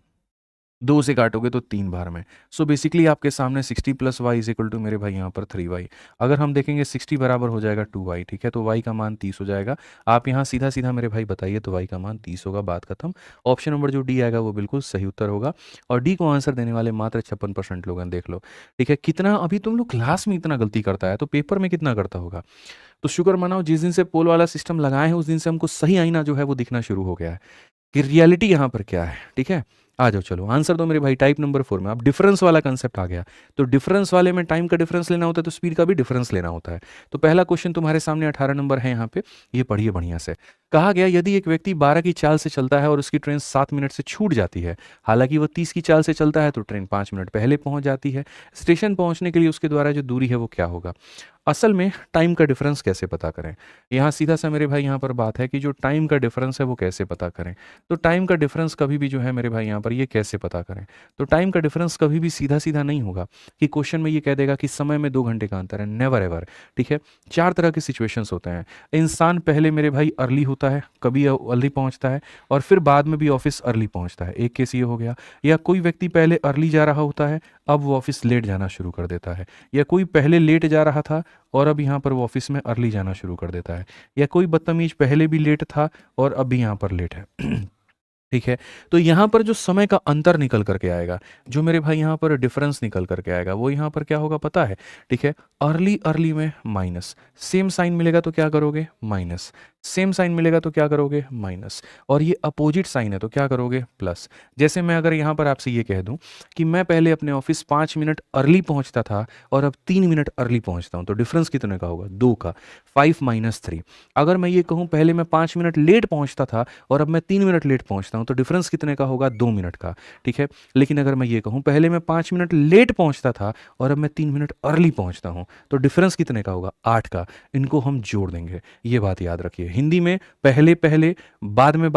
2 से काटोगे तो 3 बार में। सो बेसिकली आपके सामने 60 plus y is equal to मेरे भाई यहाँ पर 3y। अगर हम देखेंगे 60 बराबर हो जाएगा 2y, ठीक है, तो y का मान 30 हो जाएगा। आप यहाँ सीधा सीधा मेरे भाई बताइए तो y का मान 30 होगा, बात खत्म। ऑप्शन नंबर जो डी आएगा वो बिल्कुल सही उत्तर होगा। और डी को आंसर देने वाले मात्र 56% लोग हैं, देख लो। ठीक है, कितना अभी तुम लोग क्लास में इतना गलती करता है तो पेपर में कितना करता होगा। तो शुक्र मनाओ जिस दिन से पोल वाला सिस्टम लगाए हैं उस दिन से हमको सही आईना जो है वो दिखना शुरू हो गया है कि रियलिटी यहाँ पर क्या है। ठीक है, आ जाओ, चलो आंसर दो मेरे भाई। टाइप नंबर 4 में अब डिफरेंस वाला कंसेप्ट आ गया। तो डिफरेंस वाले में टाइम का डिफरेंस लेना होता है तो स्पीड का भी डिफरेंस लेना होता है। तो पहला क्वेश्चन तुम्हारे सामने 18 नंबर है यहाँ पे, ये पढ़िए बढ़िया से। कहा गया यदि एक व्यक्ति 12 की चाल से चलता है और उसकी ट्रेन 7 मिनट से छूट जाती है, हालांकि वह 30 की चाल से चलता है तो ट्रेन 5 मिनट पहले पहुंच जाती है, स्टेशन पहुंचने के लिए उसके द्वारा जो दूरी है वो क्या होगा। असल में टाइम का डिफरेंस कैसे पता करें, यहाँ सीधा सा मेरे भाई यहाँ पर बात है कि जो टाइम का डिफरेंस है वो कैसे पता करें। तो टाइम का डिफरेंस कभी भी जो है मेरे भाई यहाँ पर ये कैसे पता करें, तो टाइम का डिफरेंस कभी भी सीधा सीधा नहीं होगा कि क्वेश्चन में ये कह देगा कि समय में 2 घंटे का अंतर है, नेवर एवर। ठीक है, 4 तरह के सिचुएशंस होते हैं। इंसान पहले मेरे भाई अर्ली होता है, कभी अर्ली पहुंचता है और फिर बाद में भी ऑफिस अर्ली पहुंचता है, एक केस ये हो गया। या कोई व्यक्ति पहले अर्ली जा रहा होता है, अब वो ऑफिस लेट जाना शुरू कर देता है। या कोई पहले लेट जा रहा था और अब यहाँ पर वो ऑफिस में अर्ली जाना शुरू कर देता है। या कोई बदतमीज पहले भी लेट था और अब भी यहाँ पर लेट है। ठीक है, तो यहाँ पर जो समय का अंतर निकल करके आएगा, जो मेरे भाई यहाँ पर डिफरेंस निकल करके आएगा, वो यहाँ पर क्या होगा पता है। ठीक है, अर्ली अर्ली में माइनस, सेम साइन मिलेगा तो क्या करोगे, माइनस, सेम साइन मिलेगा तो क्या करोगे, माइनस, और ये अपोजिट साइन है तो क्या करोगे, प्लस। जैसे मैं अगर यहाँ पर आपसे ये कह दूँ कि मैं पहले अपने ऑफिस 5 मिनट अर्ली पहुँचता था और अब 3 मिनट अर्ली पहुँचता हूँ, तो डिफरेंस कितने का होगा, 2 का, 5 माइनस 3। अगर मैं ये कहूँ पहले मैं 5 मिनट लेट पहुँचता था और अब मैं 3 मिनट लेट पहुँचता हूँ, तो डिफरेंस कितने का होगा, 2 मिनट का। ठीक है, लेकिन अगर मैं ये कहूँ पहले मैं 5 मिनट लेट पहुँचता था और अब मैं 3 मिनट अर्ली पहुँचता हूँ, तो डिफरेंस कितने का होगा, 8 का। इनको हम जोड़ देंगे, ये बात याद रखिए। हिंदी में पहले पहले, बाद में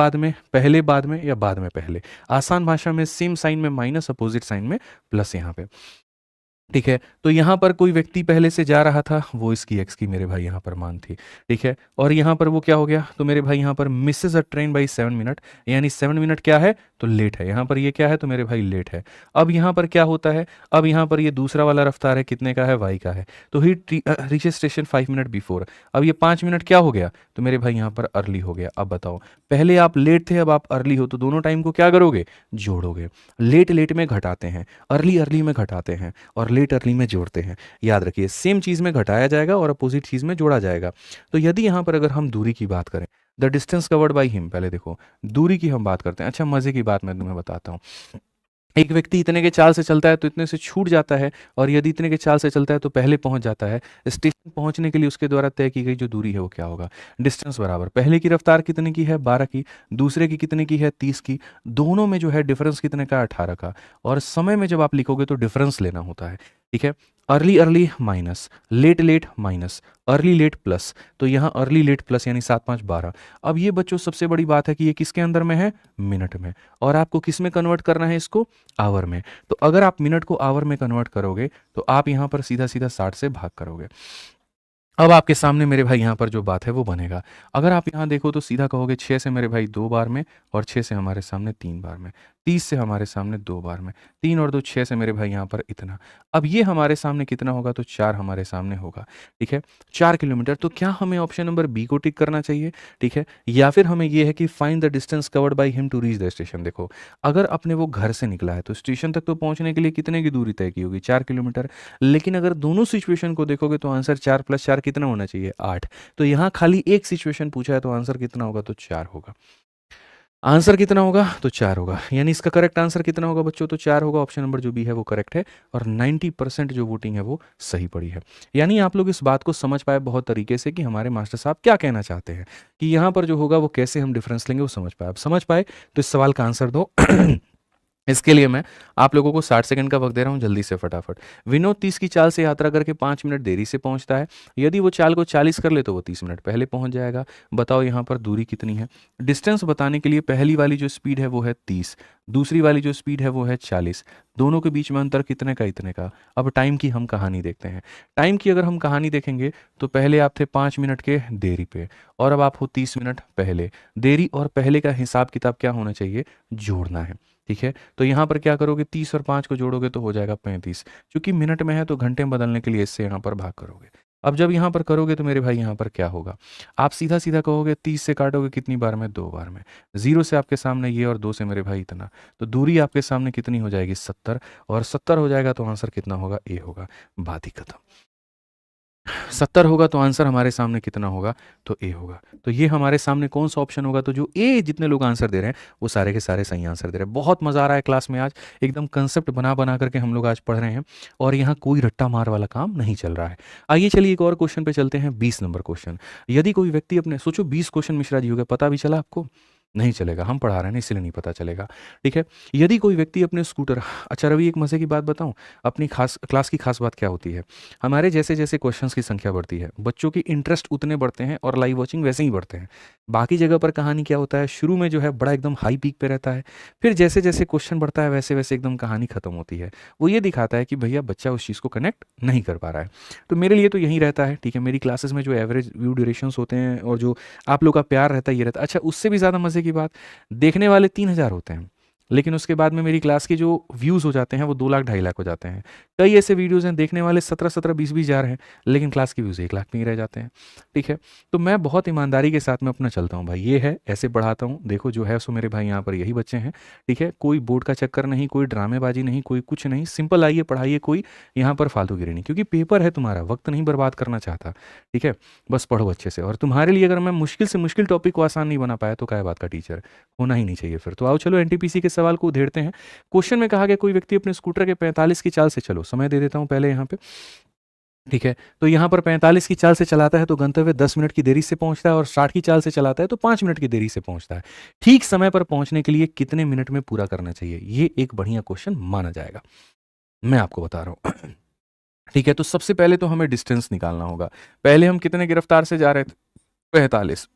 पहले बाद में या बाद में पहले। आसान भाषा में सेम साइन में माइनस, अपोजिट साइन में प्लस यहाँ पे। ठीक है, तो यहाँ पर कोई व्यक्ति पहले से जा रहा था, वो इसकी एक्स की मेरे भाई यहाँ पर मान थी। ठीक है, और यहाँ पर वो क्या हो गया, तो मेरे भाई यहाँ पर misses a train by 7 minute, यानी 7 मिनट क्या है तो लेट है। यहाँ पर ये क्या है तो मेरे भाई लेट है। अब यहाँ पर क्या होता है, अब यहाँ पर ये दूसरा वाला रफ्तार है, कितने का है, वाई का है। तो ही रीचेज स्टेशन 5 मिनट बिफोर। अब ये 5 मिनट क्या हो गया, तो मेरे भाई यहाँ पर अर्ली हो गया। अब बताओ, पहले आप लेट थे अब आप अर्ली हो, तो दोनों टाइम को क्या करोगे, जोड़ोगे। लेट लेट में घटाते हैं, अर्ली अर्ली में घटाते हैं और लेट अर्ली में जोड़ते हैं। याद रखिए, सेम चीज़ में घटाया जाएगा और अपोजिट चीज़ में जोड़ा जाएगा। तो यदि यहाँ पर अगर हम दूरी की बात करें, the distance covered by him, पहले देखो दूरी की हम बात करते हैं। अच्छा, मज़े की बात मैं तुम्हें बताता हूँ। एक व्यक्ति इतने के चाल से चलता है तो इतने से छूट जाता है, और यदि इतने के चाल से चलता है तो पहले पहुंच जाता है। स्टेशन पहुंचने के लिए उसके द्वारा तय की गई जो दूरी है वो क्या होगा, डिस्टेंस बराबर पहले की रफ्तार कितने की है, 12 की, दूसरे की कितने की है, 30 की, दोनों में जो है डिफरेंस कितने का, 18 का। और समय में जब आप लिखोगे तो डिफरेंस लेना होता है। ठीक है, early early minus, late late minus, early late plus. तो यहाँ अर्ली लेट प्लस यानी 7 5 12। अब ये बच्चों सबसे बड़ी बात है कि ये किसके अंदर में है, मिनट में, और आपको किस में कन्वर्ट करना है इसको, आवर में। तो अगर आप मिनट को आवर में कन्वर्ट करोगे तो आप यहाँ पर सीधा सीधा 60 से भाग करोगे। अब आपके सामने मेरे भाई यहाँ पर जो बात है वो बनेगा। अगर आप यहाँ देखो तो सीधा कहोगे 6 से मेरे भाई 2 बार में, और 6 से हमारे सामने 3 बार में, 30 से हमारे सामने 2 बार में, 3 और 2 6 से मेरे भाई यहाँ पर इतना। अब ये हमारे सामने कितना होगा, तो 4 हमारे सामने होगा। ठीक है, 4 किलोमीटर। तो क्या हमें ऑप्शन नंबर बी को टिक करना चाहिए, ठीक है, या फिर हमें ये है कि find the distance covered by him to reach the station. देखो, अगर अपने वो घर से निकला है तो स्टेशन तक तो पहुंचने के लिए कितने की दूरी तय की होगी, 4 किलोमीटर। लेकिन अगर दोनों सिचुएशन को देखोगे तो आंसर 4 + 4 कितना होना चाहिए, 8। तो यहाँ खाली एक सिचुएशन पूछा है तो आंसर कितना होगा, तो 4 होगा। आंसर कितना होगा, तो 4 होगा। यानी इसका करेक्ट आंसर कितना होगा बच्चों, तो 4 होगा। ऑप्शन नंबर जो बी है वो करेक्ट है, और 90% जो वोटिंग है वो सही पड़ी है। यानी आप लोग इस बात को समझ पाए बहुत तरीके से कि हमारे मास्टर साहब क्या कहना चाहते हैं, कि यहाँ पर जो होगा वो कैसे हम डिफरेंस लेंगे वो समझ पाए। अब समझ पाए तो इस सवाल का आंसर दो। इसके लिए मैं आप लोगों को 60 सेकंड का वक्त दे रहा हूँ, जल्दी से फटाफट। विनोद 30 की चाल से यात्रा करके 5 मिनट देरी से पहुंचता है। यदि वो चाल को 40 कर ले तो वो 30 मिनट पहले पहुंच जाएगा। बताओ यहाँ पर दूरी कितनी है। डिस्टेंस बताने के लिए पहली वाली जो स्पीड है वो है 30, दूसरी वाली जो स्पीड है वो है 40। दोनों के बीच में अंतर कितने का, इतने का। अब टाइम की हम कहानी देखते हैं। टाइम की अगर हम कहानी देखेंगे तो पहले आप थे 5 मिनट के देरी पे, और अब आप हो 30 मिनट पहले। देरी और पहले का हिसाब किताब क्या होना चाहिए, जोड़ना है। ठीक है, तो यहाँ पर क्या करोगे, 30 और 5 को जोड़ोगे तो हो जाएगा 35। क्योंकि मिनट में है तो घंटे में बदलने के लिए इससे यहाँ पर भाग करोगे। अब जब यहाँ पर करोगे तो मेरे भाई यहाँ पर क्या होगा, आप सीधा सीधा कहोगे 30 से काटोगे कितनी बार में, 2 बार में। 0 से आपके सामने ये और 2 से मेरे भाई इतना, तो दूरी आपके सामने कितनी हो जाएगी, 70। और 70 हो जाएगा तो आंसर कितना होगा, ए होगा। बात ही खत्म। 70 होगा तो आंसर हमारे सामने कितना होगा, तो ए होगा। तो ये हमारे सामने कौन सा ऑप्शन होगा, तो जो ए जितने लोग आंसर दे रहे हैं वो सारे के सारे सही आंसर दे रहे हैं। बहुत मजा आ रहा है क्लास में आज, एकदम कंसेप्ट बना बना करके हम लोग आज पढ़ रहे हैं, और यहाँ कोई रट्टा मार वाला काम नहीं चल रहा है। आइए चलिए एक और क्वेश्चन पे चलते हैं, 20 नंबर क्वेश्चन। यदि कोई व्यक्ति अपने, सोचो 20 क्वेश्चन मिश्रा जी हो गए, पता भी चला आपको, नहीं चलेगा, हम पढ़ा रहे हैं ना इसलिए नहीं पता चलेगा। ठीक है, यदि कोई व्यक्ति अपने स्कूटर, अच्छा रवि एक मज़े की बात बताऊं, अपनी खास क्लास की खास बात क्या होती है, हमारे जैसे जैसे क्वेश्चंस की संख्या बढ़ती है बच्चों की इंटरेस्ट उतने बढ़ते हैं और लाइव वॉचिंग वैसे ही बढ़ते हैं। बाकी जगह पर कहानी क्या होता है, शुरू में जो है बड़ा एकदम हाई पीक पे रहता है, फिर जैसे जैसे क्वेश्चन बढ़ता है वैसे वैसे एकदम कहानी खत्म होती है। वो ये दिखाता है कि भैया बच्चा उस चीज़ को कनेक्ट नहीं कर पा रहा है। तो मेरे लिए तो यही रहता है। ठीक है, मेरी क्लासेस में जो एवरेज व्यू ड्यूरेशंस होते हैं और जो आप लोग का प्यार रहता है ये रहता है। अच्छा उससे भी ज़्यादा मज़े की बात, देखने वाले 3,000 होते हैं, लेकिन उसके बाद में मेरी क्लास के जो व्यूज़ हो जाते हैं वो 2 लाख 2.5 लाख हो जाते हैं। कई ऐसे वीडियोज़ हैं देखने वाले 17-17 20-20 हज़ार हैं, लेकिन क्लास के व्यूज़ 1 लाख में ही रह जाते हैं। ठीक है, तो मैं बहुत ईमानदारी के साथ में अपना चलता हूँ भाई, ये है ऐसे पढ़ाता हूँ। देखो जो है सो मेरे भाई यहाँ पर यही बच्चे हैं। ठीक है, कोई बोर्ड का चक्कर नहीं, कोई ड्रामेबाजी नहीं, कोई कुछ नहीं, सिंपल आइए पढ़ाइए, कोई यहाँ पर फालतूगिरी नहीं, क्योंकि पेपर है तुम्हारा, वक्त नहीं बर्बाद करना चाहता। ठीक है, बस पढ़ो अच्छे से। और तुम्हारे लिए अगर मैं मुश्किल से मुश्किल टॉपिक को आसान नहीं बना पाया तो क्या बात का टीचर होना ही नहीं चाहिए फिर। तो आओ चलो एनटीपीसी के सवाल को उधेड़ते हैं। क्वेश्चन में कहा गया कोई व्यक्ति अपने स्कूटर के 45 की चाल से, चलो समय दे देता हूं पहले यहाँ पे। ठीक है, तो यहाँ पर 45 की चाल से चलाता है तो गंतव्य 10 मिनट की देरी से पहुंचता है, और 60 की चाल से चलाता है तो 5 मिनट की देरी से पहुंचता है। ठीक समय पर पहुंचने के लिए कितने मिनट में पूरा करना चाहिए, ये एक बढ़िया क्वेश्चन माना जाएगा, मैं आपको बता रहा हूँ। ठीक है, तो सबसे पहले तो हमें डिस्टेंस निकालना होगा। पहले हम कितने की रफ्तार से जा रहे थे, 45।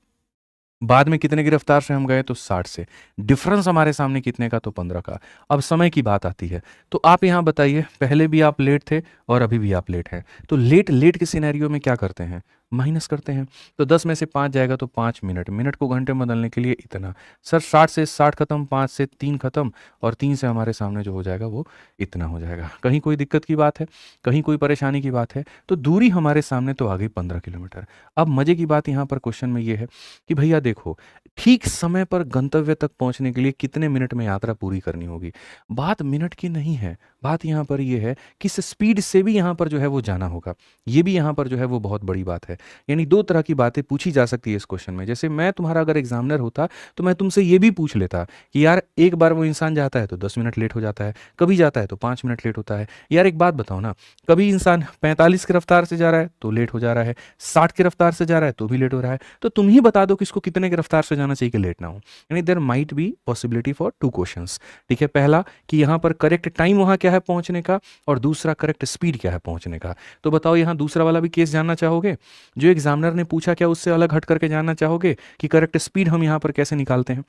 बाद में कितने की रफ्तार से हम गए, तो 60 से। डिफरेंस हमारे सामने कितने का, तो 15 का। अब समय की बात आती है, तो आप यहाँ बताइए, पहले भी आप लेट थे और अभी भी आप लेट हैं, तो लेट लेट के सिनेरियो में क्या करते हैं, माइनस करते हैं। तो 10 में से 5 जाएगा तो 5 मिनट, मिनट को घंटे में बदलने के लिए इतना। सर 60 से 60 खत्म, 5 से 3 खत्म, और 3 से हमारे सामने जो हो जाएगा वो इतना हो जाएगा। कहीं कोई दिक्कत की बात है, कहीं कोई परेशानी की बात है, तो दूरी हमारे सामने तो आ गई 15 किलोमीटर। अब मज़े की बात यहाँ पर क्वेश्चन में ये है कि भैया देखो, ठीक समय पर गंतव्य तक पहुंचने के लिए कितने मिनट में यात्रा पूरी करनी होगी। बात मिनट की नहीं है, बात यहाँ पर ये है कि स्पीड से भी यहाँ पर जो है वो जाना होगा। ये भी यहाँ पर जो है वो बहुत बड़ी बात है। यानी 2 तरह की बातें पूछी जा सकती है इस क्वेश्चन में। जैसे मैं तुम्हारा अगर एग्जामिनर होता तो मैं तुमसे ये भी पूछ लेता कि यार एक बार वो इंसान जाता है तो 10 मिनट लेट हो जाता है, कभी जाता है तो 5 मिनट लेट होता है। यार एक बात बताओ ना, कभी इंसान 45 की रफ्तार से जा रहा है तो लेट हो जा रहा है, 60 की रफ्तार से जा रहा है तो भी लेट हो रहा है। तो तुम ही बता दो कि इसको कितने की रफ्तार से जाना चाहिए कि लेट ना हो। यानी there might be possibility for 2 questions. ठीक है, पहला कि यहाँ पर करेक्ट टाइम वहाँ क्या है पहुँचने का, और दूसरा करेक्ट स्पीड क्या है पहुँचने का। तो बताओ यहाँ दूसरा वाला भी केस जानना चाहोगे, जो एग्जामिनर ने पूछा क्या उससे अलग हट करके जानना चाहोगे कि करेक्ट स्पीड हम यहाँ पर कैसे निकालते हैं।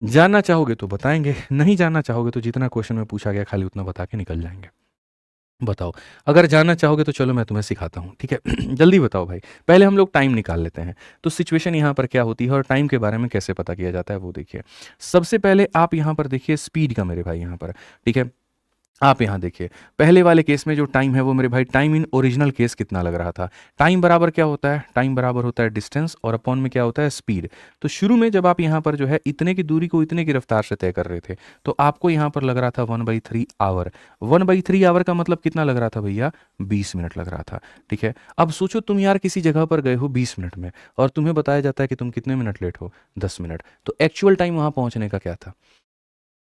जानना चाहोगे तो बताएंगे, नहीं जानना चाहोगे तो जितना क्वेश्चन में पूछा गया खाली उतना बता के निकल जाएंगे। बताओ, अगर जानना चाहोगे तो चलो मैं तुम्हें सिखाता हूँ। ठीक है जल्दी बताओ भाई, पहले हम लोग टाइम निकाल लेते हैं। तो सिचुएशन यहाँ पर क्या होती है और टाइम के बारे में कैसे पता किया जाता है वो देखिए। सबसे पहले आप यहाँ पर देखिए स्पीड का मेरे भाई यहाँ पर। ठीक है, आप यहाँ देखिए, पहले वाले केस में जो टाइम है वो मेरे भाई टाइम इन ओरिजिनल केस कितना लग रहा था। टाइम बराबर क्या होता है, टाइम बराबर होता है डिस्टेंस, और अपॉन में क्या होता है, स्पीड। तो शुरू में जब आप यहाँ पर जो है इतने की दूरी को इतने की रफ्तार से तय कर रहे थे तो आपको यहाँ पर लग रहा था 1/3 आवर। 1/3 आवर का मतलब कितना लग रहा था भैया, 20 मिनट लग रहा था। ठीक है, अब सोचो तुम यार किसी जगह पर गए हो 20 मिनट में, और तुम्हें बताया जाता है कि तुम कितने मिनट लेट हो, 10 मिनट। तो एक्चुअल टाइम वहाँ पहुँचने का क्या था,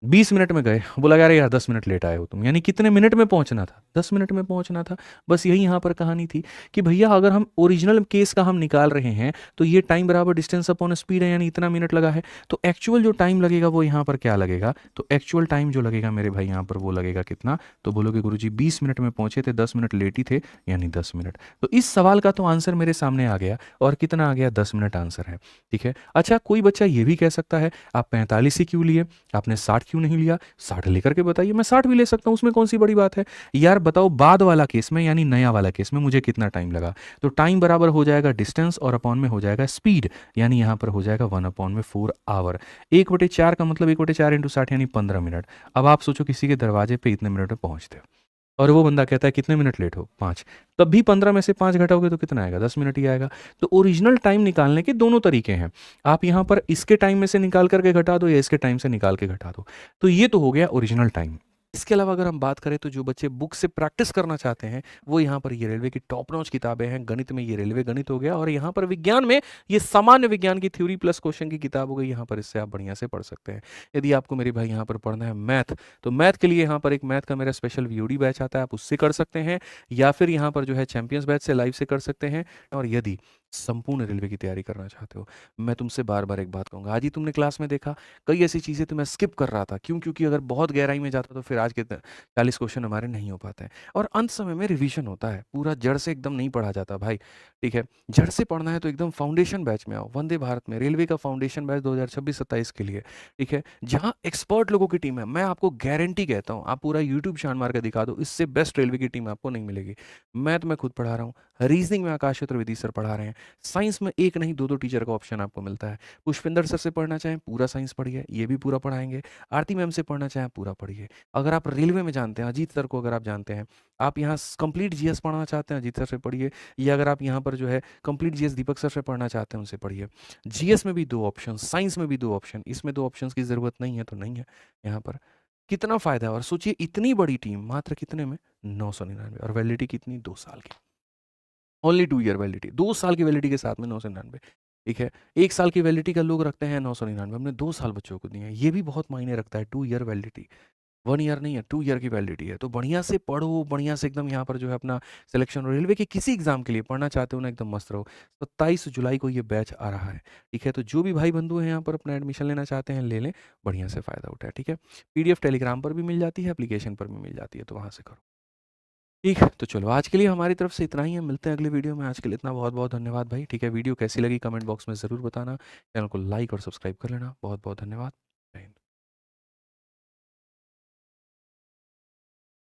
20 मिनट में गए, बोला यार यार 10 मिनट लेट आए हो तुम, यानी कितने मिनट में पहुंचना था, 10 मिनट में पहुंचना था। बस यही यहाँ पर कहानी थी कि भैया अगर हम ओरिजिनल केस का हम निकाल रहे हैं तो ये टाइम बराबर डिस्टेंस अपॉन स्पीड है, यानी इतना मिनट लगा है। तो एक्चुअल जो टाइम लगेगा वो यहाँ पर क्या लगेगा, तो एक्चुअल टाइम जो लगेगा मेरे भाई यहाँ पर वो लगेगा कितना, तो बोलोगे गुरुजी 20 मिनट में पहुंचे थे, 10 मिनट लेट ही थे, यानी 10 मिनट। तो इस सवाल का तो आंसर मेरे सामने आ गया, और कितना आ गया, 10 मिनट आंसर है। ठीक है, अच्छा कोई बच्चा ये भी कह सकता है आप 45 ही क्यों लिए, आपने 60 क्यों नहीं लिया, 60 लेकर के बताइए, मैं 60 भी ले सकता हूँ, उसमें कौन सी बड़ी बात है। यार बताओ बाद वाला केस में यानी नया वाला केस में मुझे कितना टाइम लगा, तो टाइम बराबर हो जाएगा डिस्टेंस और अपॉन में हो जाएगा स्पीड, यानी यहाँ पर हो जाएगा 1/4 आवर। 1/4 का मतलब 1/4 इंटू 60 यानी 15 मिनट। अब आप सोचो किसी के दरवाजे पे इतने मिनट में पहुंचते हो और वो बंदा कहता है कितने मिनट लेट हो, 5, तब भी 15 में से 5 घटाओगे तो कितना आएगा, 10 मिनट ही आएगा। तो ओरिजिनल टाइम निकालने के दोनों तरीके हैं, आप यहाँ पर इसके टाइम में से निकाल करके घटा दो या इसके टाइम से निकाल के घटा दो, तो ये तो हो गया ओरिजिनल टाइम। इसके अलावा अगर हम बात करें तो जो बच्चे बुक से प्रैक्टिस करना चाहते हैं वो यहाँ पर ये रेलवे की टॉप नॉच किताबें हैं। गणित में ये रेलवे गणित हो गया, और यहाँ पर विज्ञान में ये सामान्य विज्ञान की थ्योरी प्लस क्वेश्चन की किताब हो गई, यहाँ पर इससे आप बढ़िया से पढ़ सकते हैं। यदि आपको मेरे भाई यहाँ पर पढ़ना है मैथ, तो मैथ के लिए यहाँ पर एक मैथ का मेरा स्पेशल वीओडी बैच आता है, आप उससे कर सकते हैं, या फिर यहाँ पर जो है चैंपियंस बैच से लाइव से कर सकते हैं। और यदि संपूर्ण रेलवे की तैयारी करना चाहते हो, मैं तुमसे बार बार एक बात कहूंगा, आज ही तुमने क्लास में देखा कई ऐसी चीज़ें तो मैं स्किप कर रहा था, क्यों, क्योंकि अगर बहुत गहराई में जाता तो फिर आज के 40 क्वेश्चन हमारे नहीं हो पाते हैं। और अंत समय में रिवीजन होता है, पूरा जड़ से एकदम नहीं पढ़ा जाता भाई। ठीक है, जड़ से पढ़ना है तो एकदम फाउंडेशन बैच में आओ, वंदे भारत में रेलवे का फाउंडेशन बैच 2026-27 के लिए। ठीक है, जहाँ एक्सपर्ट लोगों की टीम है, मैं आपको गारंटी कहता हूँ, आप पूरा यूट्यूब छान मार कर दिखा दो, इससे बेस्ट रेलवे की टीम आपको नहीं मिलेगी। मैं तो मैं खुद पढ़ा रहा हूँ, रीजनिंग में आकाश चतुर्वेदी सर पढ़ा रहे हैं, साइंस में एक नहीं दो दो टीचर का ऑप्शन आपको मिलता है। पुष्पिंदर सर से पढ़ना चाहें पूरा साइंस पढ़िए, ये भी पूरा पढ़ाएंगे। आरती मैम से पढ़ना चाहें पूरा पढ़िए। अगर आप रेलवे में जानते हैं अजीत सर को, अगर आप जानते हैं, आप यहाँ कंप्लीट जीएस पढ़ना चाहते हैं अजीत सर से पढ़िए, या अगर आप यहाँ पर जो है कंप्लीट जीएस दीपक सर से पढ़ना चाहते हैं उनसे पढ़िए। जीएस में भी 2 ऑप्शन, साइंस में भी 2 ऑप्शन, इसमें 2 ऑप्शंस की ज़रूरत नहीं है तो नहीं है। यहाँ पर कितना फ़ायदा है, और सोचिए इतनी बड़ी टीम मात्र कितने में, 999, और वैलिडिटी कितनी, 2 साल की, ओनली 2 ईयर वैलिडिटी, 2 साल की वैलिडिटी के साथ में 999। ठीक है, 1 साल की वैलिडिटी का लोग रखते हैं 999, हमने 2 साल बच्चों को दिए हैं, ये भी बहुत मायने रखता है। 2 ईयर वैलिडिटी, 1 ईयर नहीं है, 2 ईयर की वैलिडिटी है। तो बढ़िया से पढ़ो, बढ़िया से एकदम यहाँ पर जो है अपना सिलेक्शन, रेलवे के किसी एग्जाम के लिए पढ़ना चाहते हो ना, एकदम मस्त रहो। 27 जुलाई को ये बैच आ रहा है। ठीक है, तो जो भी भाई बंधु हैं यहाँ पर अपना एडमिशन लेना चाहते हैं ले लें, बढ़िया से फ़ायदा उठाए। ठीक है, पीडीएफ टेलीग्राम पर भी मिल जाती है, एप्लीकेशन पर भी मिल जाती है, तो वहाँ से करो। ठीक है, तो चलो आज के लिए हमारी तरफ से इतना ही है, मिलते हैं अगले वीडियो में। आज के लिए इतना, बहुत बहुत धन्यवाद भाई। ठीक है, वीडियो कैसी लगी कमेंट बॉक्स में ज़रूर बताना, चैनल को लाइक और सब्सक्राइब कर लेना। बहुत बहुत धन्यवाद।